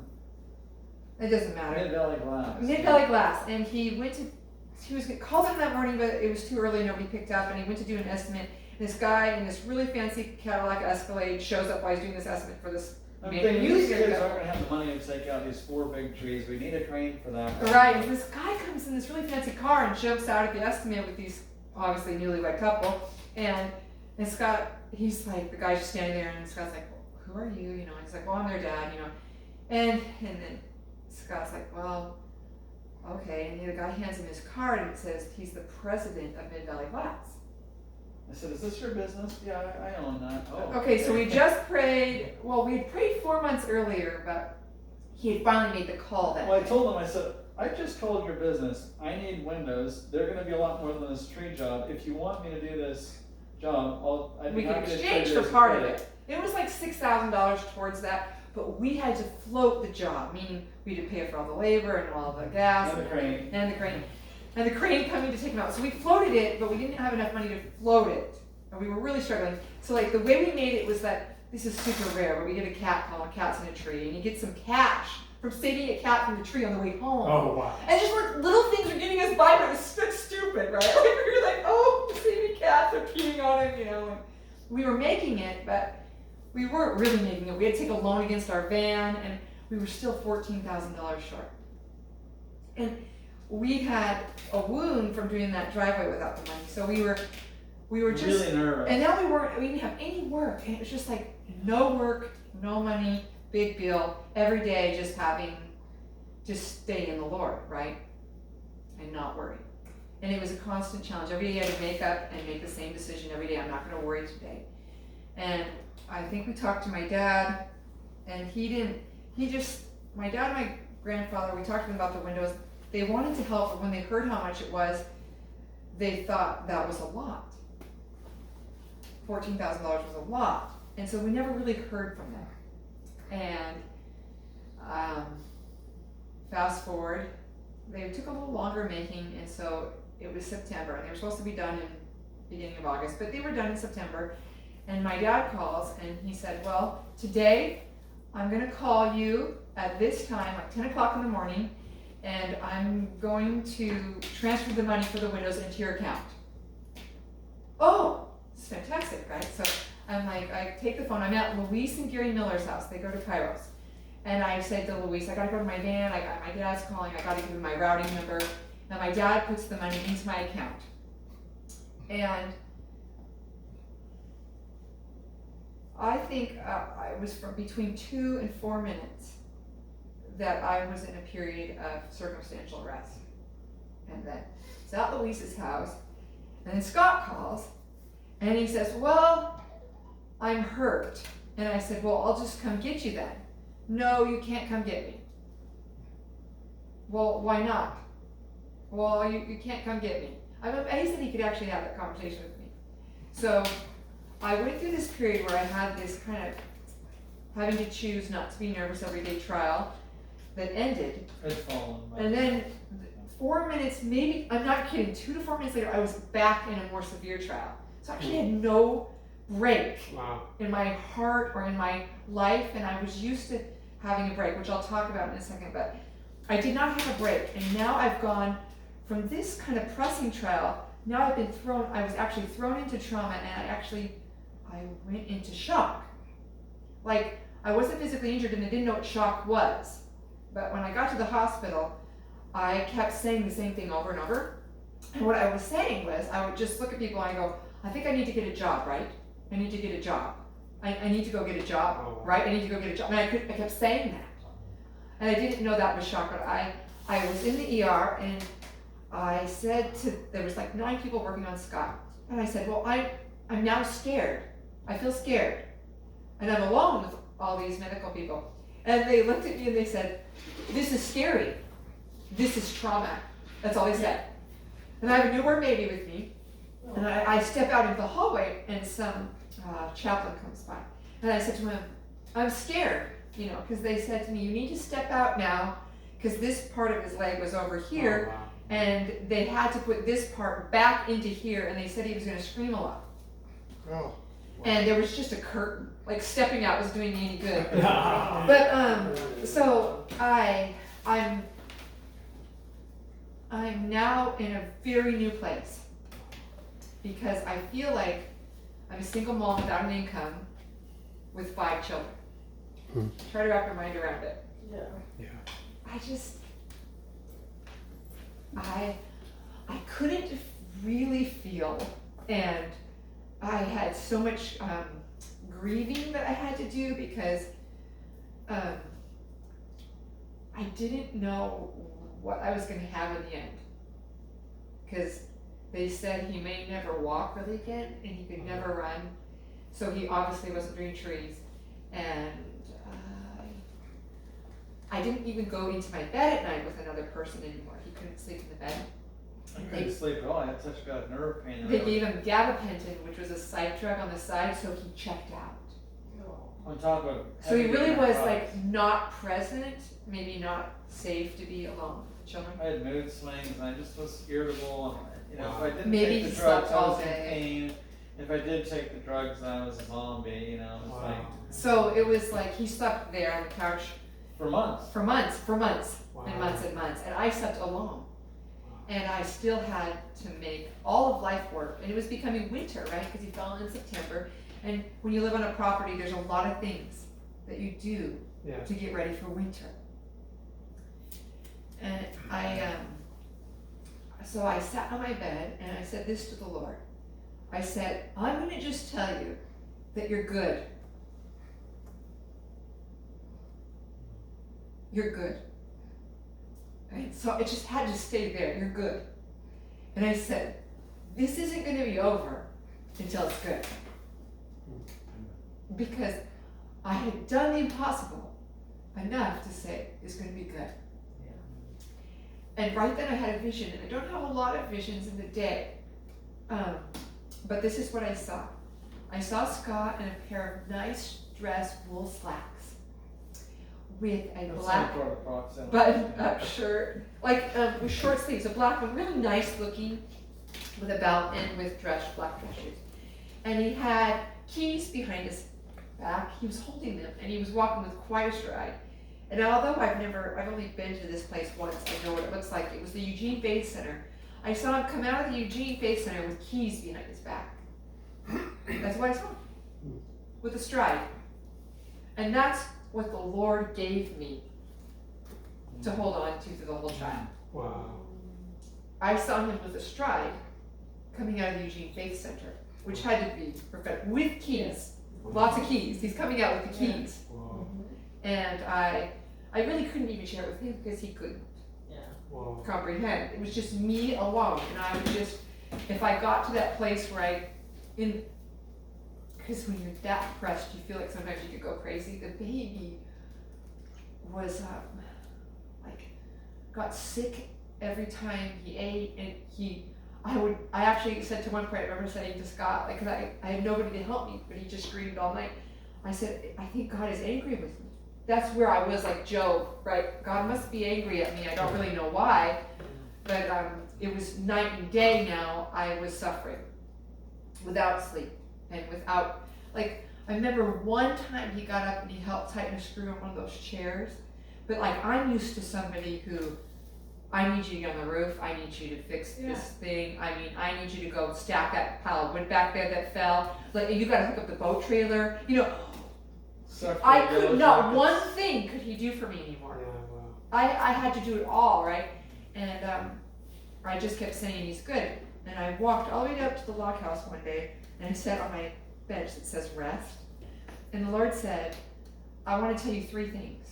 It doesn't matter. Mid-Valley Glass. Mid-Valley Glass, and he was called them that morning, but it was too early, nobody picked up, and he went to do an estimate. This guy in this really fancy Cadillac Escalade shows up while he's doing this estimate for this. I'm thinking these kids aren't going to have the money to take out these 4 big trees. We need a crane for that. Right, and this guy comes in this really fancy car and jumps out at the estimate with these obviously newlywed couple, and Scott, he's like, the guy's just standing there, and Scott's like, well, who are you? And he's like, well, I'm their dad, and then Scott's like, well, okay, and the guy hands him his card, and it says he's the president of Mid-Valley Glass. I said, is this your business? Yeah, I own that. Oh. Okay, so we just prayed, well, we had prayed 4 months earlier, but he had finally made the call that Well, I day. told him, I said, I just called your business. I need windows. They're gonna be a lot more than this tree job. If you want me to do this job, I'd We be could happy to trade exchange you for as a part of credit. it. It was like $6,000 towards that, but we had to float the job, meaning we had to pay for all the labor and all the gas And the crane. and the crane. And the crane coming to take them out. So we floated it, but we didn't have enough money to float it. And we were really struggling. So like the way we made it was that, this is super rare, but we get a cat call, cat's in a tree, and you get some cash from saving a cat from the tree on the way home. Oh wow. And just little things were getting us by, but it was stupid, right? Like we were like, oh, saving cats, they're peeing on it, you know. And we were making it, but we weren't really making it. We had to take a loan against our van, and we were still $14,000 short. And we had a wound from doing that driveway without the money, so we were just Really nervous. and now we didn't have any work, and it was just like no work, no money, big bill, every day just stay in the Lord, right? And not worry. And it was a constant challenge. Every day I had to make up and make the same decision every day. I'm not gonna worry today. And I think we talked to my dad, and my dad and my grandfather, we talked to them about the windows. They wanted to help, but when they heard how much it was, they thought that was a lot. $14,000 was a lot. And so we never really heard from them. And fast forward, they took a little longer making, and so it was September, and they were supposed to be done in beginning of August, but they were done in September. And my dad calls, and he said, well, today I'm gonna call you at this time, like 10 o'clock in the morning, and I'm going to transfer the money for the windows into your account. Oh, it's fantastic, right? So I'm like, I take the phone, I'm at Luis and Gary Miller's house, they go to Kairos. And I said to Luis, I gotta go to my van, my dad's calling, I gotta give him my routing number. And my dad puts the money into my account. And I think it was from between 2 and 4 minutes that I was in a period of circumstantial rest. And then it's at Luis's house, and then Scott calls, and he says, well, I'm hurt. And I said, well, I'll just come get you then. No, you can't come get me. Well, why not? Well, you can't come get me. He said he could actually have that conversation with me. So I went through this period where I had this kind of having to choose not to be nervous everyday trial that ended. I'd fallen. And then 4 minutes, maybe, I'm not kidding, 2 to 4 minutes later, I was back in a more severe trial. So I actually had no break Wow. in my heart or in my life, and I was used to having a break, which I'll talk about in a second, but I did not have a break. And now I've gone from this kind of pressing trial, now I was actually thrown into trauma, and I went into shock. Like, I wasn't physically injured and I didn't know what shock was. But when I got to the hospital, I kept saying the same thing over and over. And what I was saying was, I would just look at people and I go, I think I need to get a job, right? I need to get a job. I need to go get a job, right? I need to go get a job. And I kept saying that. And I didn't know that was shock, but I was in the ER, and I said there was like 9 people working on Scott. And I said, well, I'm now scared. I feel scared. And I'm alone with all these medical people. And they looked at me and they said, this is scary. This is trauma. That's all they said. And I have a newborn baby with me. And I step out into the hallway, and some chaplain comes by. And I said to him, I'm scared, because they said to me, you need to step out now, because this part of his leg was over here, Oh, wow. and they had to put this part back into here, and they said he was going to scream a lot. Oh. And there was just a curtain, like stepping out was doing me any good. But so I'm now in a very new place, because I feel like I'm a single mom without an income with 5 children. Try to wrap your mind around it. Yeah. I couldn't really feel, and I had so much grieving that I had to do, because I didn't know what I was going to have in the end. Because They said he may never walk really again, and he could never run. So he obviously wasn't doing trees. And I didn't even go into my bed at night with another person anymore. He couldn't sleep in the bed. I couldn't sleep at all. I had such bad nerve pain. They gave him gabapentin, which was a side drug on the side, so he checked out. On top of. So he heavy really was narcotics. like not present, maybe not safe to be alone with the children. I had mood swings and I just was irritable and, you know, if I didn't Maybe take he the drugs, slept I all was in day. pain. If I did take the drugs, I was a zombie, you know, it was like, So it was like he slept there on the couch for months. for months, Wow. and months and months, and I slept alone. And I still had to make all of life work, and it was becoming winter, right? Because he fell in September, and when you live on a property, there's a lot of things that you do Yeah. to get ready for winter. And so I sat on my bed and I said this to the Lord. I said, I'm going to just tell you that you're good. You're good. Right? So it just had to stay there. You're good. And I said, this isn't going to be over until it's good. Because I had done the impossible enough to say it's going to be good. And right then I had a vision, and I don't have a lot of visions in the day, but this is what I saw. I saw Scott in a pair of nice dress wool slacks with a That's black some sort of proximity. button-up shirt, like with short sleeves, a black one, really nice looking, with a belt and with black dress shoes. And he had keys behind his back. He was holding them, and he was walking with quite a stride. And although I've only been to this place once, I know what it looks like. It was the Eugene Faith Center. I saw him come out of the Eugene Faith Center with keys behind his back. That's what I saw, with a stride. And that's what the Lord gave me to hold on to through the whole trial. Wow. I saw him with a stride coming out of the Eugene Faith Center, which had to be prophetic, with keys, lots of keys. He's coming out with the keys. Wow. And I really couldn't even share it with him because he couldn't Wow. comprehend. It was just me alone, and I would just, if I got to that place where because when you're that depressed, you feel like sometimes you could go crazy. The baby was got sick every time he ate, and I actually said to one point, I remember saying to Scott, like, 'cause I had nobody to help me, but he just screamed all night. I said, I think God is angry with me. That's where I was like Job, right? God must be angry at me. I don't really know why, but it was night and day now. I was suffering without sleep and without, like, I remember one time he got up and he helped tighten a screw on one of those chairs. But like, I'm used to somebody who, I need you to get on the roof. I need you to fix this thing. I mean, I need you to go stack that pile of wood back there that fell. Like, you got to hook up the boat trailer. You know, I could not, one thing could he do for me anymore. Yeah, wow. I had to do it all, right? And I just kept saying he's good. And I walked all the way up to the log house one day, and I sat on my bench that says rest. And the Lord said, I want to tell you 3 things.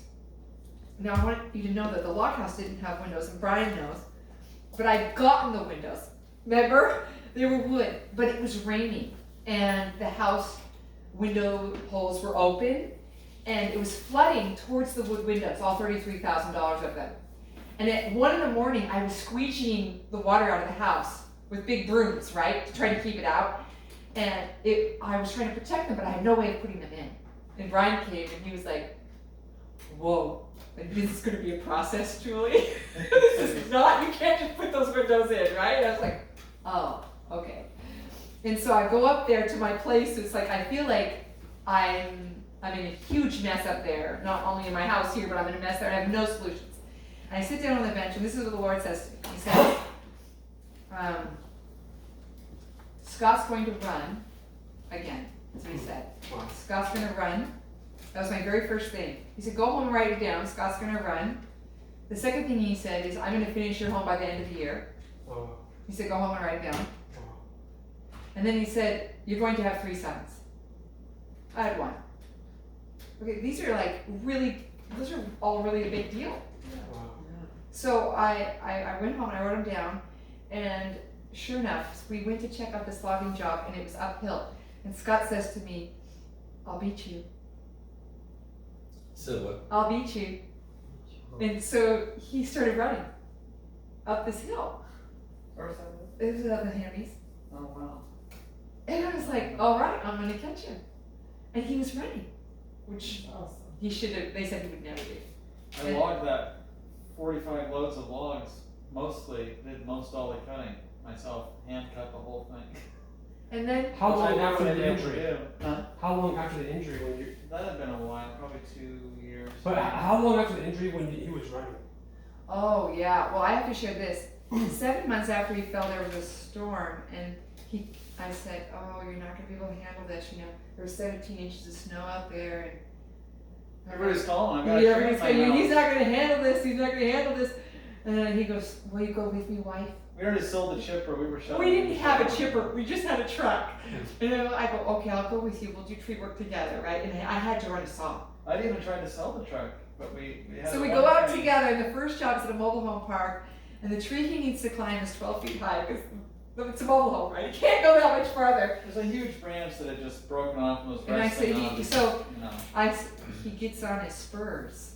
Now I want you to know that the log house didn't have windows, and Brian knows, but I'd gotten the windows. Remember? They were wood, but it was raining, and the house window holes were open, and it was flooding towards the wood windows, all $33,000 of them. And at 1 in the morning, I was squeegeeing the water out of the house with big brooms, right, to try to keep it out. And I was trying to protect them, but I had no way of putting them in. And Brian came, and he was like, whoa, and this is going to be a process, Julie. This is not, you can't just put those windows in, right? And I was like, oh, okay. And so I go up there to my place. It's like, I feel like I'm in a huge mess up there, not only in my house here, but I'm in a mess there. I have no solutions. And I sit down on the bench, and this is what the Lord says to me. He says, Scott's going to run again. That's what he said. Wow. Scott's going to run. That was my very first thing. He said, go home and write it down. Scott's going to run. The second thing he said is, I'm going to finish your home by the end of the year. Wow. He said, go home and write it down. Wow. And then he said, you're going to have 3 sons. I had 1. Okay, these are those are all really a big deal. Wow. So I went home and I wrote them down, and sure enough, we went to check out this logging job and it was uphill. And Scott says to me, I'll beat you. Said what? I'll beat you. And so he started running up this hill. Where's that? It was up in Hammies. Oh, wow. And I was like, all right, I'm going to catch him. And he was running, which Awesome. he should have, they said he would never do. I logged that 45 loads of logs, did most all the cutting myself, hand cut the whole thing. And then how Which I long never after been the able to injury? do. Huh? How long after the injury when you? That had been a while, probably 2 years. But how long after the injury when he was running? Oh, yeah. Well, I have to share this. 7 months after he fell, there was a storm, and I said, oh, you're not going to be able to handle this. You know, there was 17 inches of snow out there. And Everybody's calling. I got yeah, a everybody's tree in saying, my he's house. not going to handle this. He's not going to handle this. And then he goes, will you go with me, wife? We already sold the chipper. We were shut. We didn't have a chipper. We just had a truck. And then I go, okay, I'll go with you. We'll do tree work together, right? And I had to run a saw. I even tried to sell the truck, but we had. So we one go out tree. together, and the first job's at a mobile home park, and the tree he needs to climb is 12 feet high because it's a mobile home, right? He can't go that much farther. There's a huge branch that had just broken off and was And I say, resting on. he gets on his spurs.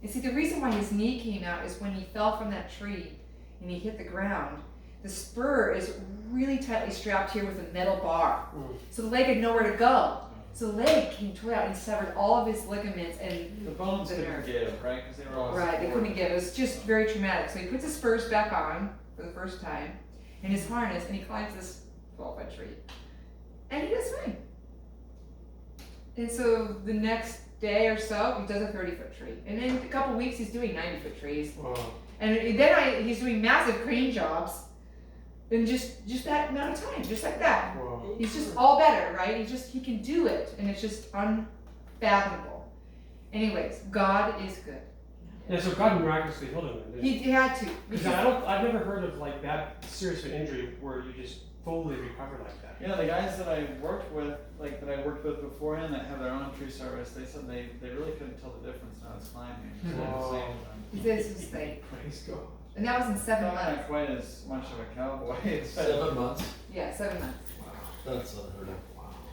And see, the reason why his knee came out is when he fell from that tree and he hit the ground. The spur is really tightly strapped here with a metal bar, so the leg had nowhere to go. So the leg came tore out and severed all of his ligaments and The bones the couldn't nerve. give, right? Because they were all. Right, they couldn't get it. It was just very traumatic. So he puts his spurs back on for the first time and his harness, and he climbs this 12-foot tree. And he does fine. And so the next day or so, he does a 30-foot tree. And in a couple weeks, he's doing 90-foot trees. Wow. And then he's doing massive crane jobs in just that amount of time, just like that. Wow. He's just all better, right? He can do it, and it's just unfathomable. Anyways, God is good. Yeah, so God miraculously healed him. Then, didn't He had to. Because I've never heard of like that serious of an injury where you just fully recover like that. You know, the guys that I worked with, beforehand that have their own tree service, they said they really couldn't tell the difference when I was climbing. So they were saying to them, This was the, Praise God. and that was in 7 "Probably months. not quite as much of a cowboy." 7 months? Yeah, 7 months. That's unheard of.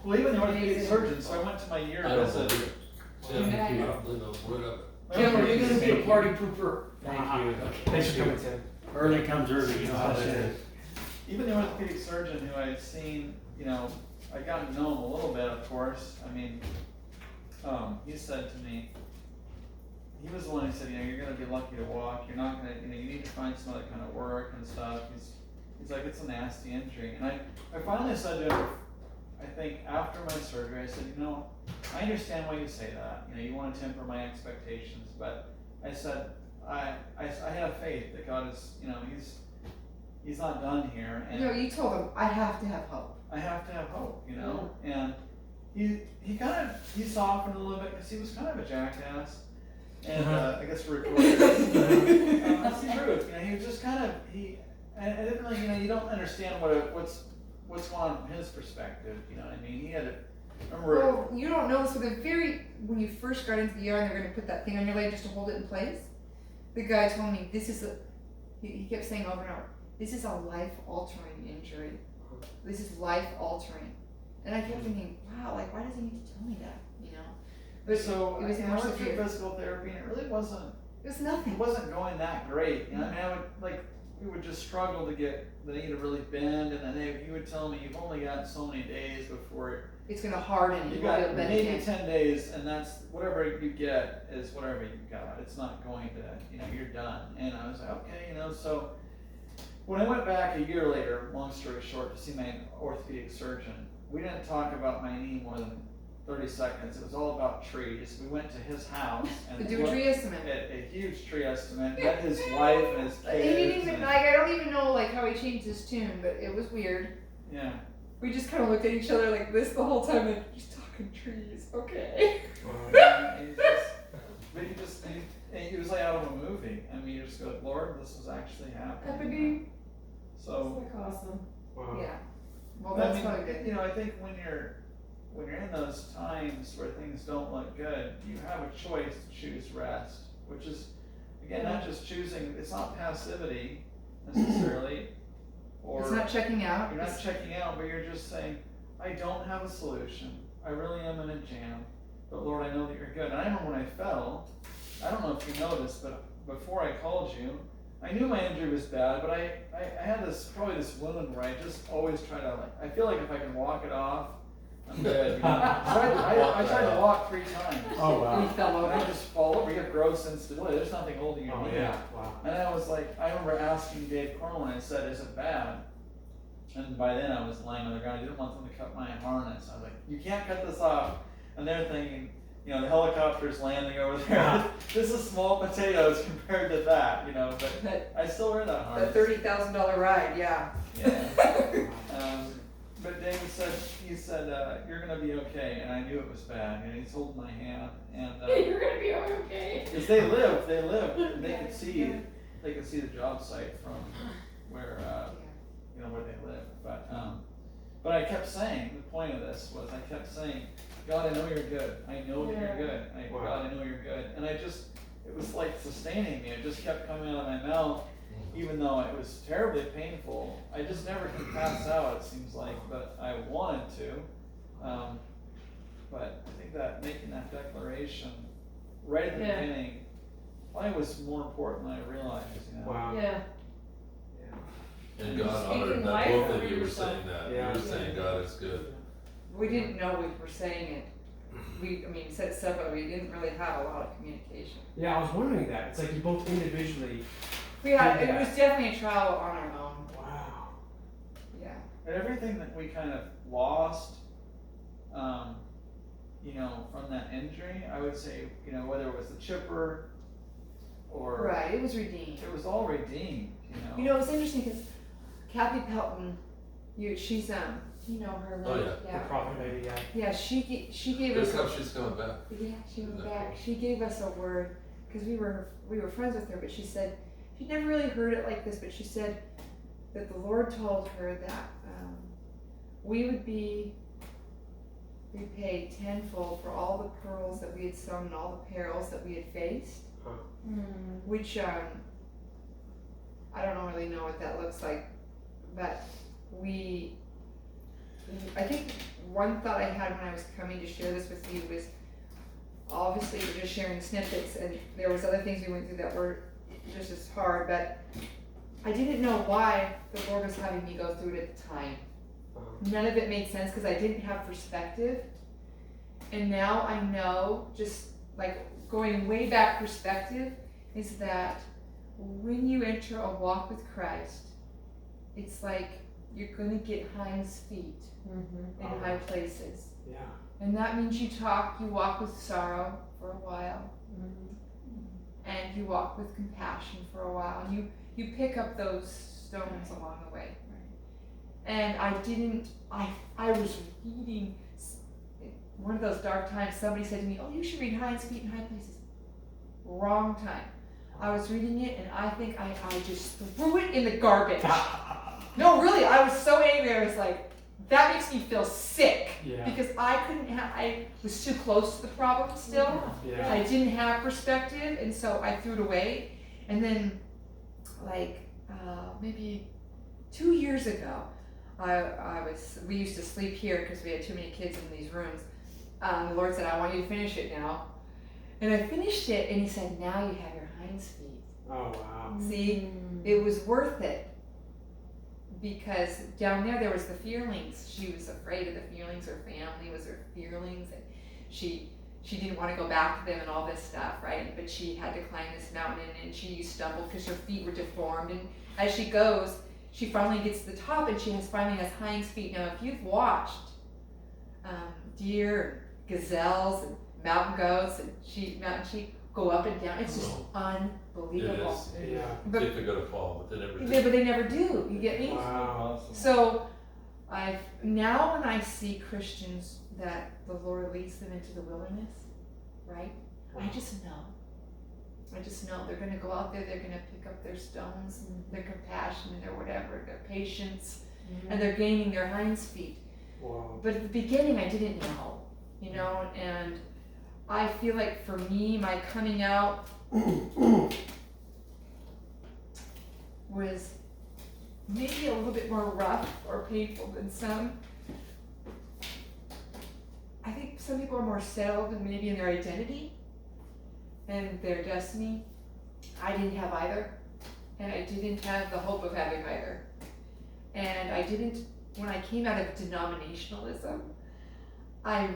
Well, even the orthopedic Amazing. surgeon, so I went to my year I don't visit. believe it. Yeah, I don't believe a word of it. Tim, are you gonna be a party pooper? Thank you. Thanks for coming, Tim. Early comes early, you know how that is. Even the orthopedic surgeon who I'd seen, you know, I got to know him a little bit, of course. I mean, he said to me, he was the one who said, you know, you're going to be lucky to walk. You're not going to, you know, you need to find some other kind of work and stuff. He's like, it's a nasty injury. And I finally said to him, I think after my surgery, I said, you know, I understand why you say that. You know, you want to temper my expectations, but I said, I have faith that God is, you know, He's not done here, and You know, you told him, I have to have hope. I have to have hope, you know. And he softened a little bit because he was kind of a jackass, and I guess for recording, that's the truth. You know, he was just kind of I didn't really, you know, you don't understand what's going on from his perspective. You know what I mean? He had Well, you don't know this, but when you first got into the ER and they're going to put that thing on your leg just to hold it in place, the guy told me he kept saying over and over, this is a life-altering injury. This is life-altering. And I kept thinking, wow, like, why does he need to tell me that, you know? But so it was I more went through severe. physical therapy, and it really wasn't. It was nothing. It wasn't going that great. You know, I mean, we would just struggle to get the knee to really bend, and then he would tell me, you've only got so many days before It's going to harden. you You won't be able got to bend maybe again. 10 days, and that's whatever you get is whatever you got. It's not going to, you know, you're done. And I was like, okay, you know, so when I went back a year later, long story short, to see my orthopedic surgeon, we didn't talk about my knee more than 30 seconds. It was all about trees. We went to his house and To do a looked tree estimate. at a huge tree estimate, met his wife and his He kids. didn't even, and- like, I don't even know, like, how he changed his tune, but it was weird. yeah. We just kind of looked at each other like this the whole time, like, he's talking trees, okay. And he was like out of a movie. I mean, you just go, Lord, this is actually happening. Happening. So, That's like awesome. Wow. Yeah. Well, I that's mean, probably good. you know, I think when you're in those times where things don't look good, you have a choice to choose rest, which is, again, not just choosing. It's not passivity necessarily, or It's not checking out. You're not checking out, but you're just saying, I don't have a solution. I really am in a jam. But Lord, I know that you're good. And I remember when I fell, I don't know if you noticed, but before I called you, I knew my injury was bad, but I had probably this wound where I just always try to, I feel like if I can walk it off, I'm good. So I tried to walk 3 times. Oh, wow. We fell And over. I just fall over. You have gross instability. There's nothing holding your Oh, knee. yeah. Wow. And I was like, I remember asking Dave Cornwell, and I said, is it bad? And by then I was lying on the ground. I didn't want them to cut my harness. I was like, you can't cut this off. And they're thinking, the helicopter's landing over there. This is small potatoes compared to that, but I still wear that harness. The $30,000 ride, yeah. Yeah. But David said, you're going to be okay. And I knew it was bad. He's holding my hand. And You're gonna be okay. because they lived, and they could see the job site from where, where they live. But I kept saying, the point of this was I kept saying, God, I know you're good. I know that you're good. Wow. God, I know you're good. And it was like sustaining me. It just kept coming out of my mouth, even though it was terribly painful. I just never could pass out, it seems like, but I wanted to. But I think that making that declaration right at the beginning probably was more important than I realized, Wow. Yeah. And God Speaking honored that life both over of you were yourself. saying that. Yeah. You were saying God is good. We didn't know we were saying it. We said stuff, but we didn't really have a lot of communication. Yeah, I was wondering that. It's like you both individually. It was definitely a trial on our own. Wow. Yeah. And everything that we kind of lost, from that injury, I would say, whether it was the chipper or Right, it was redeemed. it was all redeemed, It was interesting because Kathy Pelton, she's you know her, Oh, right? yeah. The prophet lady, yeah. Yeah, she gave That's us. how she's coming back. Yeah, she went Isn't that back. cool? She gave us a word because we were friends with her, but she said she'd never really heard it like this. But she said that the Lord told her that we would be repaid tenfold for all the pearls that we had sown and all the perils that we had faced. Which I don't really know what that looks like, but I think one thought I had when I was coming to share this with you was obviously we're just sharing snippets, and there was other things we went through that were just as hard, but I didn't know why the Lord was having me go through it at the time. None of it made sense because I didn't have perspective, and now I know, just like going way back perspective, is that when you enter a walk with Christ, it's like you're going to get hinds feet in high places. Yeah. And that means you walk with sorrow for a while. And you walk with compassion for a while. And you pick up those stones along the way. And I was reading, one of those dark times, somebody said to me, oh, you should read Hinds Feet in High Places. Wrong time. I was reading it and I think I just threw it in the garbage. No, really, I was so angry. I was like, that makes me feel sick. Yeah. Because I was too close to the problem still. Yeah. I didn't have perspective, and so I threw it away. And then, maybe 2 years ago, we used to sleep here because we had too many kids in these rooms. The Lord said, I want you to finish it now. And I finished it, and He said, now you have your hinds feet. Oh, wow. See, it was worth it. Because down there was the fearlings. She was afraid of the fearlings. Her family was her fearlings, and she didn't want to go back to them and all this stuff, right? But she had to climb this mountain, and she stumbled because her feet were deformed. And as she goes, she finally gets to the top, and she finally has hinds feet. Now, if you've watched deer, and gazelles, and mountain goats, and mountain sheep go up and down, it's just unbelievable. It is. Yeah. But, If they're gonna fall, but they never do. but they never do. You get me? Wow. So now when I see Christians that the Lord leads them into the wilderness, right? I just know they're going to go out there, they're going to pick up their stones and their compassion and their whatever, their patience, and they're gaining their hinds feet. Wow. But at the beginning I didn't know, and I feel like for me, my coming out was maybe a little bit more rough or painful than some. I think some people are more settled and maybe in their identity and their destiny. I didn't have either, and I didn't have the hope of having either. And I didn't, when I came out of denominationalism, I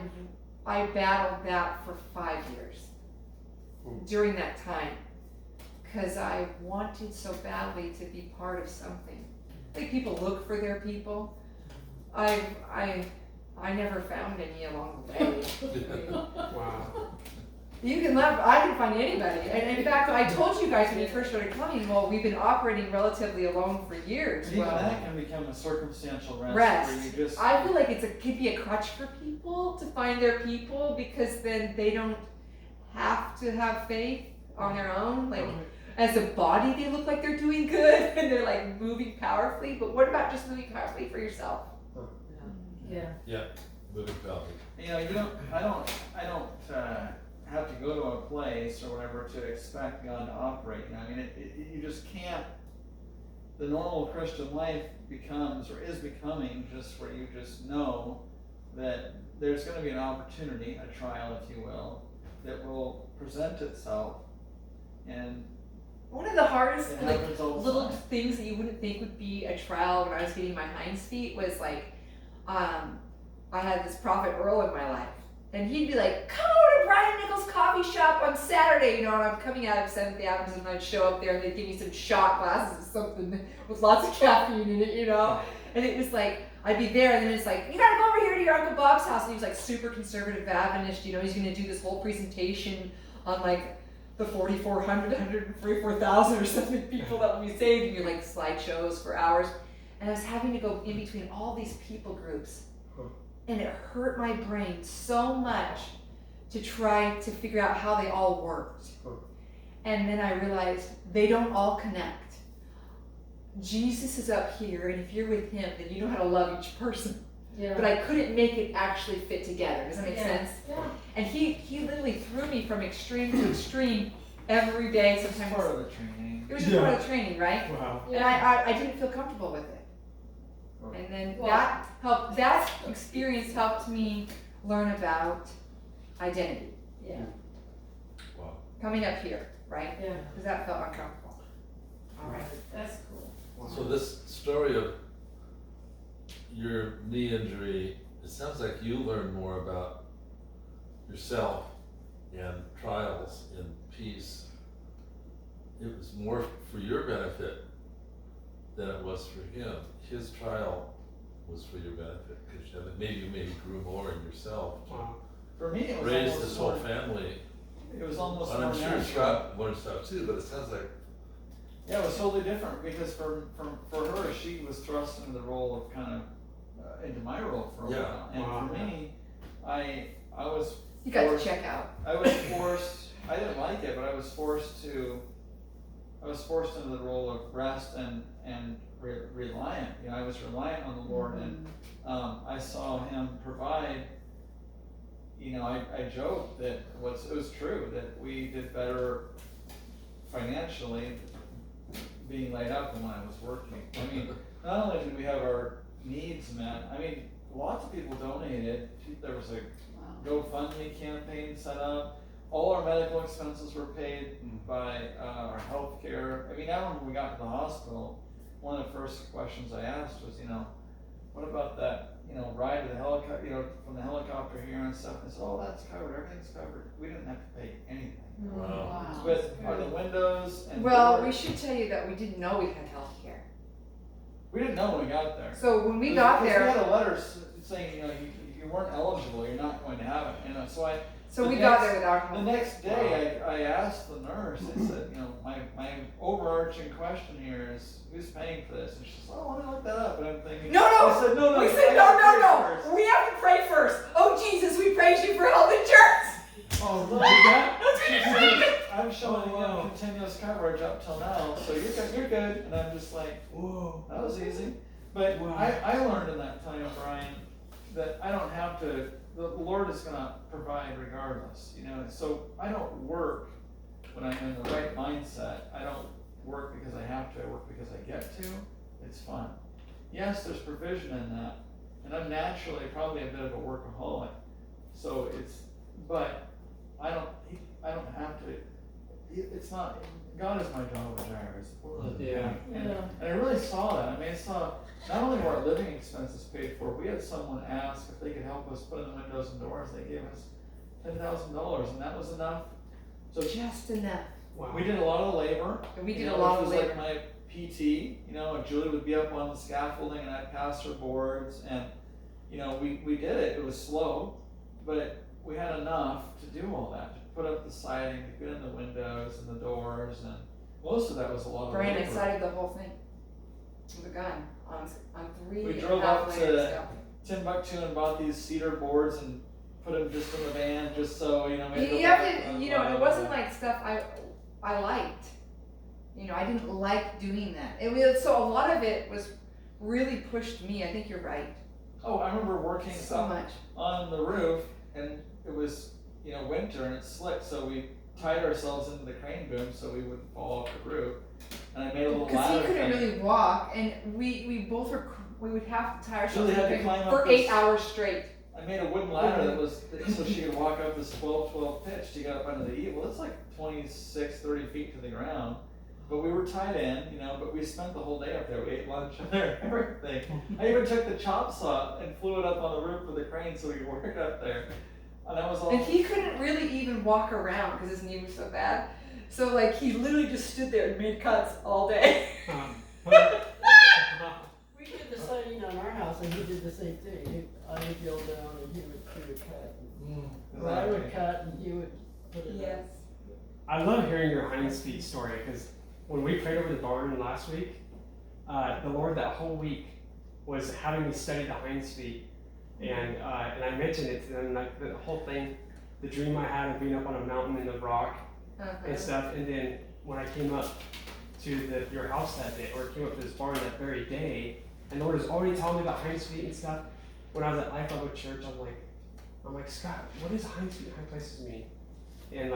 battled that for 5 years during that time, because I wanted so badly to be part of something. I think people look for their people. I never found any along the way. Wow. You can laugh, I didn't find anybody. And in fact, I told you guys when you first started coming, well, we've been operating relatively alone for years. Even Well, that can become a circumstantial rest. rest. Where you just, I feel like could be a crutch for people to find their people, because then they don't have to have faith on their own. Like, as a body, they look like they're doing good and they're like moving powerfully. But what about just moving powerfully for yourself? Yeah. Yeah, moving powerful. I don't have to go to a place or whatever to expect God to operate. You just can't. The normal Christian life becomes, or is becoming, just where you just know that there's going to be an opportunity, a trial, if you will, that will present itself. And One of the hardest it happens all the little time. things that you wouldn't think would be a trial when I was getting my hinds feet was like, I had this prophet Earl in my life, and he'd be like, "Come over to Brian Nichols' coffee shop on Saturday," and I'm coming out of 7th Avenue, and I'd show up there, and they'd give me some shot glasses of something with lots of caffeine in it, and it was like, I'd be there, and then it's like, "You gotta go over here to your Uncle Bob's house," and he was like super conservative Adventist, he's gonna do this whole presentation on like the 4,400, 144,000 or something people that will be saved, and you're like slideshows for hours. And I was having to go in between all these people groups, and it hurt my brain so much to try to figure out how they all worked. And then I realized they don't all connect. Jesus is up here, and if you're with him, then you know how to love each person. Yeah. But I couldn't make it actually fit together. Does that make sense? Yeah. And he literally threw me from extreme to extreme every day. It's Sometimes part of the training. it was just part of the training, right? Wow. And I didn't feel comfortable with it. And then that experience helped me learn about identity. Yeah. Wow. Coming up here, right? Yeah. Because that felt uncomfortable. All right. That's cool. So this story of your knee injury, it sounds like you learned more about yourself and trials and peace. It was more for your benefit than it was for him. His trial was for your benefit, because maybe you grew more in yourself. Wow. For me, it was Raised almost this whole more- family. It was almost And more I'm sure natural. Scott learned stuff too, but it sounds like, Yeah, it was totally different, because for her, she was thrust into the role of kind of into my role for a Yeah. while, and Wow. for me, I was You got to forced- check out. I was forced. I didn't like it, but I was forced into the role of rest and reliant. I was reliant on the Lord, and I saw him provide. I joked that it was true that we did better financially being laid up than when I was working. Not only did we have our needs met, lots of people donated. There was a GoFundMe campaign set up. All our medical expenses were paid by our health care. Now when we got to the hospital, one of the first questions I asked was, what about that, ride to the helicopter, from the helicopter here and stuff? And I said, oh, that's covered, everything's covered. We didn't have to pay anything. wow. But are the windows and Well, doors- we should tell you that we didn't know we had health care. we didn't know when we got there. So when we got Because we there, had a letter saying, you weren't eligible, you're not going to have it. So we the got next- there without The health next day, I asked the nurse, I said, my overarching question here is, who's paying for this? And she says, oh, let me look that up. And I'm thinking, No. I said, no. We I said, gotta pray no. first." We have to pray first. Oh, Jesus, we praise you for health insurance. Oh, look at that. That's what you said. I'm showing him continuous coverage up till now, so you're good. And I'm just like, whoa, that was easy. But Wow. I learned in that time, Brian, that I don't have to, the Lord is gonna provide regardless, So I don't work when I'm in the right mindset. I don't work because I have to, I work because I get to. it's fun. Yes, there's provision in that, and I'm naturally probably a bit of a workaholic, so but I don't have to, it's not, God is my Jehovah Jireh, is the Yeah. point. And I really saw that. I mean, I saw not only were our living expenses paid for, we had someone ask if they could help us put in the windows and doors. They gave us $10,000, and that was enough. So Just enough. Wow. we did a lot of labor. And we you did know, a lot which of was labor. like my PT, and Julie would be up on the scaffolding, and I'd pass her boards, and we did it. It was slow, but we had enough to do all that, to put up the siding, to get in the windows and the doors, and most of that was a lot of Brian labor. decided the whole thing with a gun on 3 We and drove a half up layers to down. Timbuktu and bought these cedar boards and put them just in the van, just so we had to go You back have to, and and it wasn't like stuff I liked. I didn't like doing that. So a lot of it was really pushed me. I think you're right. Oh, I remember working So up much. on the roof, and it was winter and it's slick, so we tied ourselves into the crane boom so we wouldn't fall off the roof. And I made a little Because he ladder couldn't thing. really walk, and we both were. We would have to tie ourselves Julie had to in climb for up 8 this- hours straight. I made a wooden ladder that was so she could walk up this 12 pitch to get up under the eave. Well, it's like 26, 30 feet to the ground. But we were tied in, but we spent the whole day up there. We ate lunch in there and everything. I even took the chop saw and flew it up on the roof of the crane so we could work up there. And that was all. And he couldn't really even walk around because his knee was so bad. So he literally just stood there and made cuts all day. We did the siding on our house, and he did the same thing. I would go down, and he would cut. Or I would cut, and he would put it up. I love hearing your Heinz feet story because when we prayed over the barn last week, the Lord that whole week was having me study the Heinz feet, and I mentioned it to them, like the whole thing, the dream I had of being up on a mountain in the rock and stuff, and then when I came up to your house that day, or came up to this barn that very day, and the Lord was already telling me about Heinz feet and stuff. When I was at Life Level Church, I'm like, Scott, what does Heinz feet, high places mean? And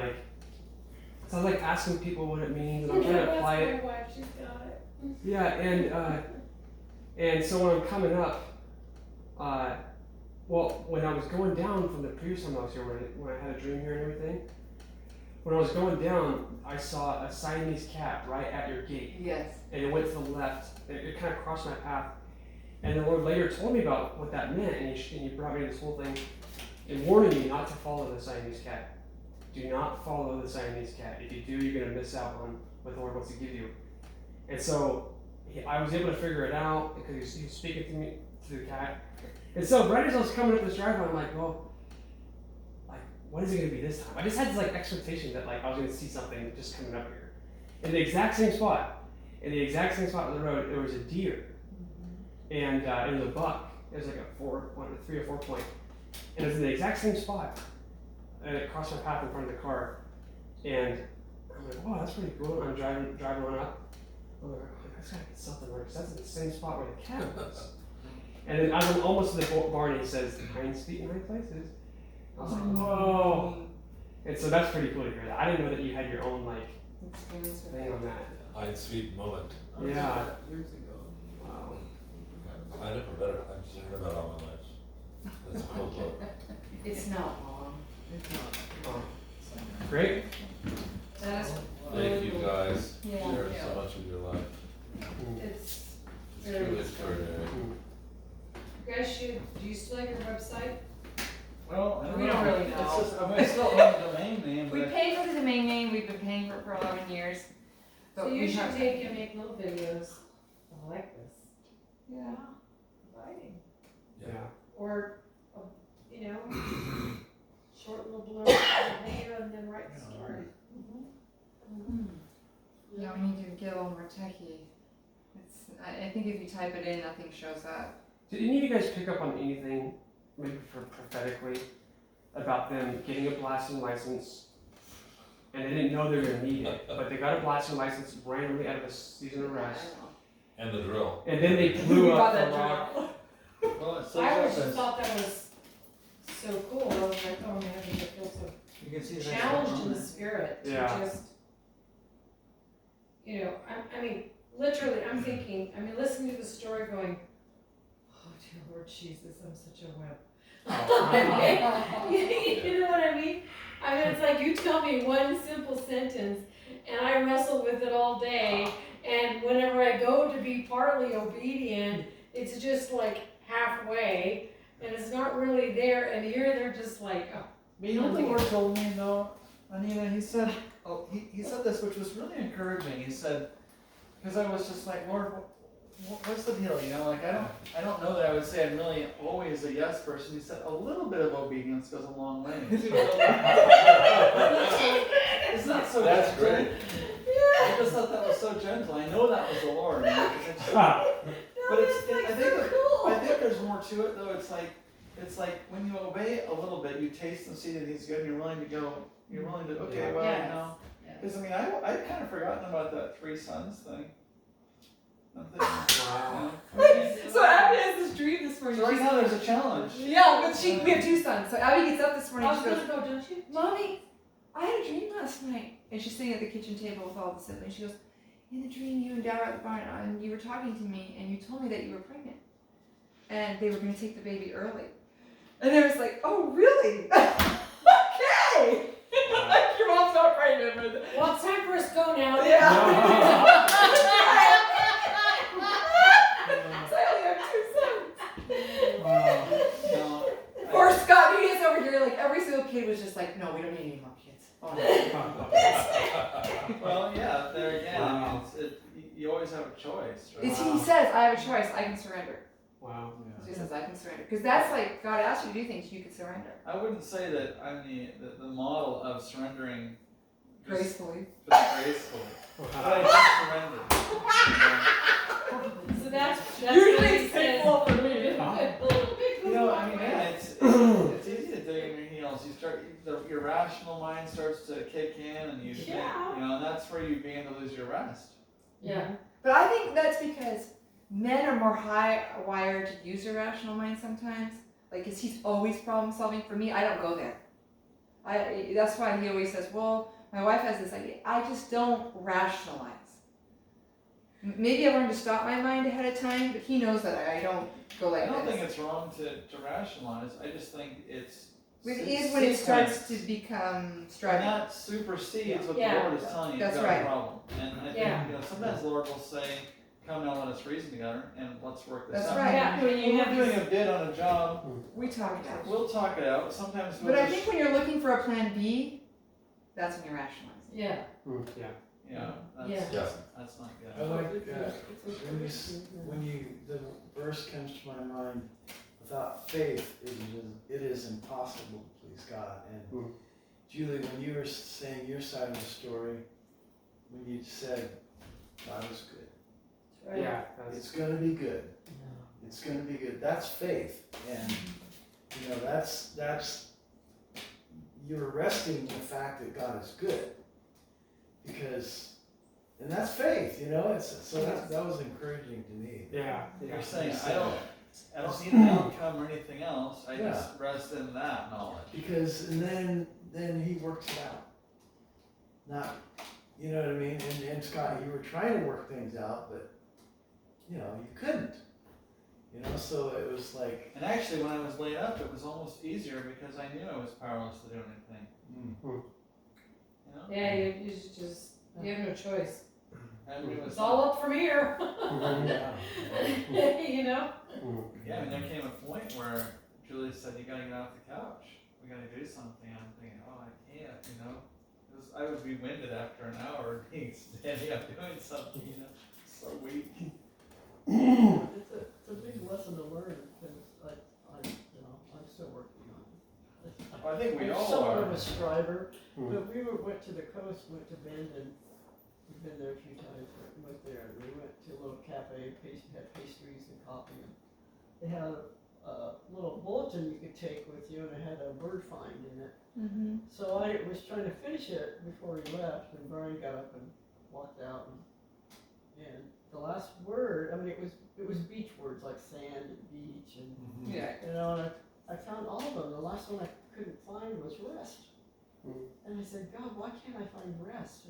so I was asking people what it means, and I'm trying to apply it. Wife, she's got it. Yeah, and so when I'm coming up, when I was going down from the previous time I was here, when I had a dream here and everything, when I was going down, I saw a Siamese cat right at your gate, Yes. and it went to the left, and it kind of crossed my path, and the Lord later told me about what that meant, and he brought me this whole thing, and warning me not to follow the Siamese cat. Do not follow the Siamese cat. If you do, you're going to miss out on what the Lord wants to give you. And so I was able to figure it out because he was speaking to me, to the cat. And so right as I was coming up this driveway, I'm like, well, what is it going to be this time? I just had this expectation that I was going to see something just coming up here. In the exact same spot, on the road, there was a deer. And it was a buck. It was a 3 or 4 point. And it was in the exact same spot. And it crossed my path in front of the car. And I'm like, wow, that's pretty cool. And I'm driving on up. I'm like, oh, I just gotta get something right, because that's in the same spot where the cat was. And then as I'm almost to the barn, he says, Heinz feet in high places. I was like, whoa. And so that's pretty cool to hear that. I didn't know that you had your own thing on that. Heinz feet moment. Yeah. Years ago. Wow. I never better. I've just heard about it all my life. That's a cool book. It's not long. Great. That's Thank you guys. Yeah. Shared so much of your life. It's It's truly extraordinary. You guys do you still have your website? Well, I We don't really It's know. just, I still own the domain name, We but paid for the domain name. We've been paying for it for 11 years. But So you we should have- take and make little videos like this. Yeah. Writing. Yeah. Or, short little blurb of the video and then write the story. Yeah, we need to get a little more techie. I think if you type it in, nothing shows up. Did any of you guys pick up on anything, maybe prophetically, about them getting a blasting license, and they didn't know they were going to need it, but they got a blasting license randomly out of a season arrest, And the drill. and then they blew We up bought the that rock. drill. well, it says I always up just as- thought that was so cool. I was like, oh man, I feel so you can see the next challenged one in on the spirit to Yeah. just, I mean, literally, I'm thinking, I mean, listening to the story going, oh dear Lord Jesus, I'm such a wimp. You know what I mean? I mean, it's like you tell me one simple sentence and I wrestle with it all day, and whenever I go to be partly obedient, it's just like halfway, and it's not really there, and here they're just like, oh. But you know what the Lord told me though, Anita? He said, he said this, which was really encouraging. He said, because I was just like, Lord, what's the deal? You know, like I don't know that I would say I'm really always a yes person. He said a little bit of obedience goes a long way. It's not so. That's gentle. great. I just thought that was so gentle. I know that was the Lord. You know, 'cause it's, but I think there's more to it though. It's like when you obey a little bit, you taste and see that He's good, and you're willing to go. You're willing to okay, well, Yes. you know. Because I mean, I kind of forgotten about that 3 sons thing. I'm thinking, Wow. you know, So Abby has this dream this morning. so right She's- now there's a challenge. Yeah, but we have 2 sons. So Abby gets up this morning. I She was goes, gonna go, don't you? Mommy, I had a dream last night. And she's sitting at the kitchen table with all the siblings. She goes, in the dream, you and Dad were at the barn, and you were talking to me, and you told me that you were pregnant, and they were going to take the baby early. And I was like, oh, really? Okay. Like, your mom's not pregnant. But... Well, it's time for us to go now. Yeah. So I only have 2 sons. No, Poor Scott, he is over here, like, every single kid was just like, no, we don't need any more kids. Oh, no. well, yeah. There again, I mean, you always have a choice, right? He says, I have a choice, I can surrender. Wow. He says, I can surrender. Because that's like, God asks you to do things, you can surrender. I wouldn't say that I'm the model of surrendering Gracefully. just gracefully. But I just surrender. So that's Usually what he it's says. painful for me. You know, I mean, yeah, it's easy to dig in your heels. You start, your rational mind starts to kick in, and you think, Yeah. you know, and that's where you begin to lose your rest. Yeah. But I think that's because men are more high-wired to use their rational mind sometimes. Like, because he's always problem-solving. For me, I don't go there. That's why he always says, well, my wife has this idea. I just don't rationalize. Maybe I learned to stop my mind ahead of time, but he knows that I don't go like I don't this. think it's wrong to rationalize. I just think it's. But it is when it starts to become And striving. that supersedes what Yeah. the Lord is telling you. That's You've got right. a problem. And I think Yeah. sometimes the Lord will say, "Come now, let us reason together, and let's work this That's out." right. Yeah, when you When have we're doing these, a bid on a job, We talk it out. we'll talk it out. Sometimes we'll But I just, think when you're looking for a plan B, that's when you're rationalizing. yeah. Yeah. that's, Yeah. Yeah. that's not good. I like It's the verse comes to my mind. Without faith, it is impossible to please God. And Julie, when you were saying your side of the story, when you said God is good, Right. Yeah. it's going to be good. It's going to be good. That's faith, and that's you're resting in the fact that God is good, and that's faith. That was encouraging to me. Yeah. You're saying I don't need an outcome or anything else. I just rest in that knowledge. Because and then He works it out. Not, you know what I mean? And Scott, you were trying to work things out, but you couldn't. So it was like. And actually, when I was laid up, it was almost easier because I knew I was powerless to do anything. Yeah, you have no choice. And it was It's all up from here. You know? Yeah, I mean, there came a point where Julie said, "You gotta get off the couch. We gotta do something." I'm thinking, "Oh, I can't," I would be winded after an hour of being standing up doing something, so weak. It's a big lesson to learn because I'm still working on it. Well, I think we I'm all somewhat are. of a striver, but we went to the coast, went to Bend, and we've been there a few times. Went there, and we went to a little cafe, had pastries and coffee. And they had a little bulletin you could take with you, and it had a word find in it. Mm-hmm. So I was trying to finish it before we left, and Brian got up and walked out, and the last word, I mean, it was beach words like sand and beach, and Yeah. and I found all of them. The last one I couldn't find was rest, and I said, God, why can't I find rest?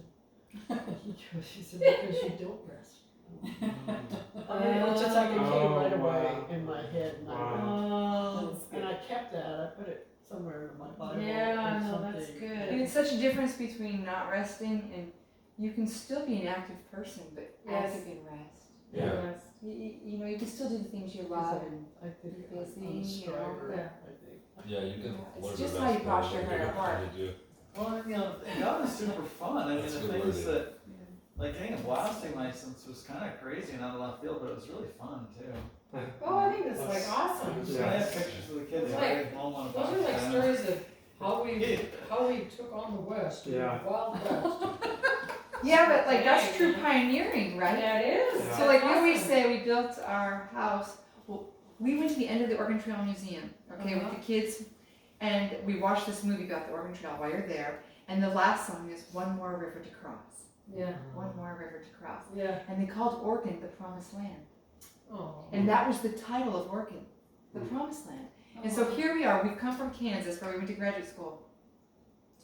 And he said, because you don't rest. I mean, it's just like it came right Oh, away wow. in my head, and Wow. and I kept that. I put it somewhere in my Bible. Yeah, or no, something. that's good. And it's such a difference between not resting and you can still be an active person, but Yes. active in rest. Yeah. Yes. You know, you can still do the things you love and I think You're busy, I'm a you know, striver, yeah. I think. Yeah, you can It's learn just to how you rest posture better your than heart. you do. Well, you know, God is super fun. I mean, That's the a good things word. that, like getting a blasting license was kind of crazy and out of left field, but it was really fun too. Oh, I think that's like That's- awesome. So I have pictures of the kids It's riding home on a Those are like bobcat. stories of how we took on the West, Yeah. the Wild West. yeah, but like that's true pioneering, right? Yeah, it is. Yeah. So like we Awesome. always say, we built our house. Well, we went to the end of the Oregon Trail Museum, okay, with the kids, and we watched this movie about the Oregon Trail while you're there. And the last song is "One More River to Cross." Yeah, One more river to cross. yeah. And they called Oregon the Promised Land, Oh. and that was the title of Oregon, the Promised Land. And so here we are. We've come from Kansas, where we went to graduate school,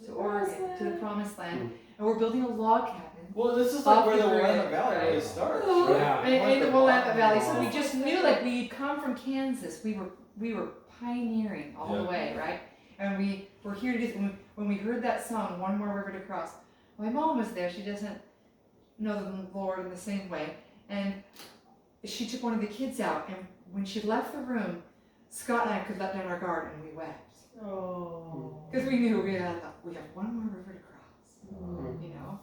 to Oregon, to the Promised Land, and we're building a log cabin. Well, this is like Off where the the grid, Willamette Valley really right. starts. Yeah. Right? In the Willamette Valley, so Wow. we just knew like we'd come from Kansas. We were pioneering all the Yeah. way, right? And we were here to do. When we heard that song, "One More River to Cross," my mom was there. She doesn't know the Lord in the same way, and she took one of the kids out. And when she left the room, Scott and I could let down our guard, and we wept Oh. because we knew we have one more river to cross. Mm. You know,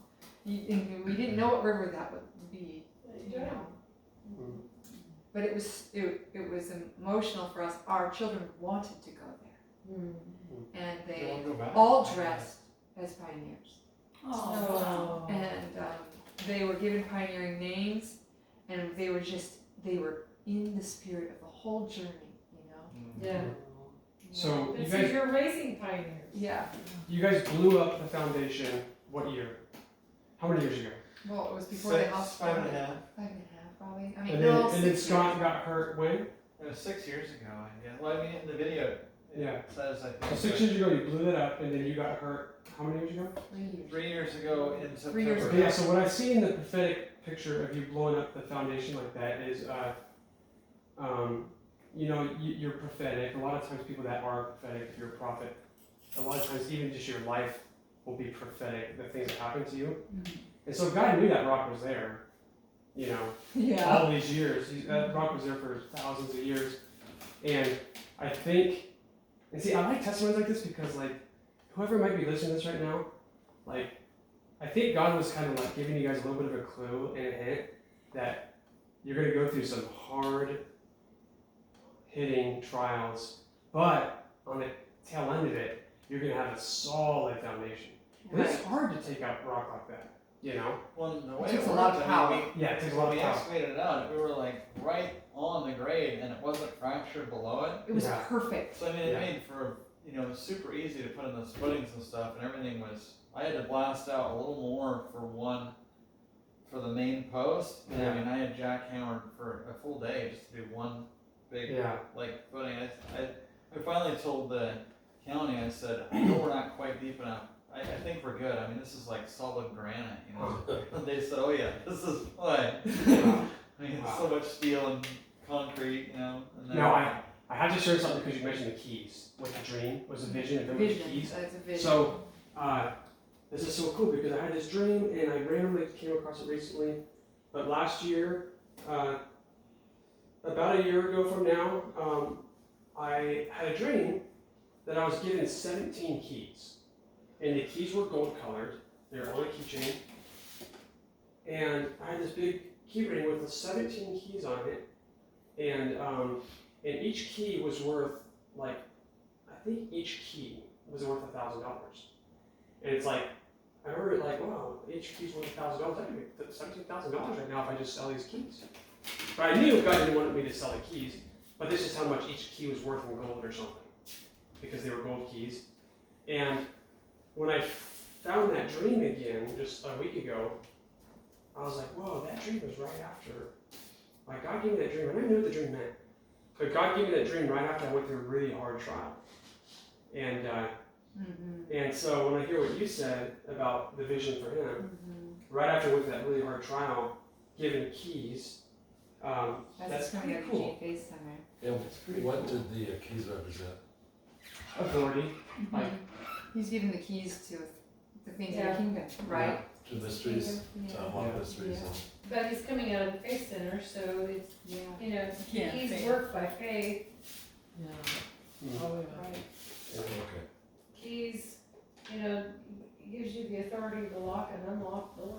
and we didn't know what river that would be. You know. Mm. But it was emotional for us. Our children wanted to go there, Mm. and They they wanna go back. all dressed as pioneers, Oh. and they were given pioneering names, and they were in the spirit of the whole journey. You know. Yeah. So you It's guys, you're racing pioneers. Yeah. you guys blew up the foundation. What year? How many years ago? Well, it was before the house. 5.5. 5.5, probably. I mean, And no, then, and then 6 Scott years. got hurt when? It was 6 years ago, I guess. Well, I mean, in the video, it Yeah. says, I think. So 6 years ago, you blew that up, and then you got hurt. How many years ago? 3 years. 3 years ago in September. 3 years Okay, yeah. So what I see in the prophetic picture of you blowing up the foundation like that is, you know, you're prophetic. A lot of times, people that are prophetic, if you're a prophet, a lot of times, even just your life will be prophetic. The things that happen to you, and so God knew that rock was there. You know, Yeah. all these years. That rock was there for thousands of years. And I think, and see, I like testimonies like this because, like, whoever might be listening to this right now, like, I think God was kind of like giving you guys a little bit of a clue and a hint that you're going to go through some hard hitting trials, but on the tail end of it, you're going to have a solid foundation. And it's hard to take out rock like that, you know? Well, the way It takes it a lot worked, of I mean, power. Yeah, it takes a when lot of we power. excavated it out, we were like right on the grade and it wasn't fractured below it. It was Yeah. perfect. So I mean, it Yeah. made for, super easy to put in those footings and stuff, and everything was. I had to blast out a little more for the main post. And Yeah. I mean, I had jackhammered for a full day just to do one big Yeah. footing. I finally told the county. I said, I know we're not quite deep enough. I think we're good. I mean, this is like solid granite, you know. And they said, oh yeah, this is fine. Wow. I mean, it's so much steel and concrete, you know. And then, Now, I had to share something because you mentioned the keys. What the dream was a vision of the Vision. keys. That's a vision. So, this is so cool because I had this dream and I randomly came across it recently. But last year, about a year ago from now, I had a dream that I was given 17 keys. And the keys were gold colored. They were on a keychain. And I had this big key ring with the 17 keys on it. And each key was worth, like, I think each key was worth $1,000. And it's like, I remember like, wow, each key's worth $1,000. I could make $17,000 right now if I just sell these keys. But I knew God didn't want me to sell the keys, but this is how much each key was worth in gold or something, because they were gold keys. And when I found that dream again just a week ago, I was like, whoa, that dream was right after. Like, God gave me that dream, and I knew what the dream meant. But God gave me that dream right after I went through a really hard trial. And so when I hear what you said about the vision for him, right after I went through that really hard trial, given keys. That's That's coming pretty out of cool. Gene Faith Center. And what did the keys represent? Authority. Like, He's given the keys to the things of Yeah. the kingdom, right? To mysteries, Yeah. to unlock Yeah. mysteries. Yeah. But he's coming out of the faith center, so it's, Yeah. you know, Yeah, he's faith. worked by faith, Yeah. Mm. Oh, yeah. right? Okay. Keys, you know, gives you the authority to lock and unlock doors.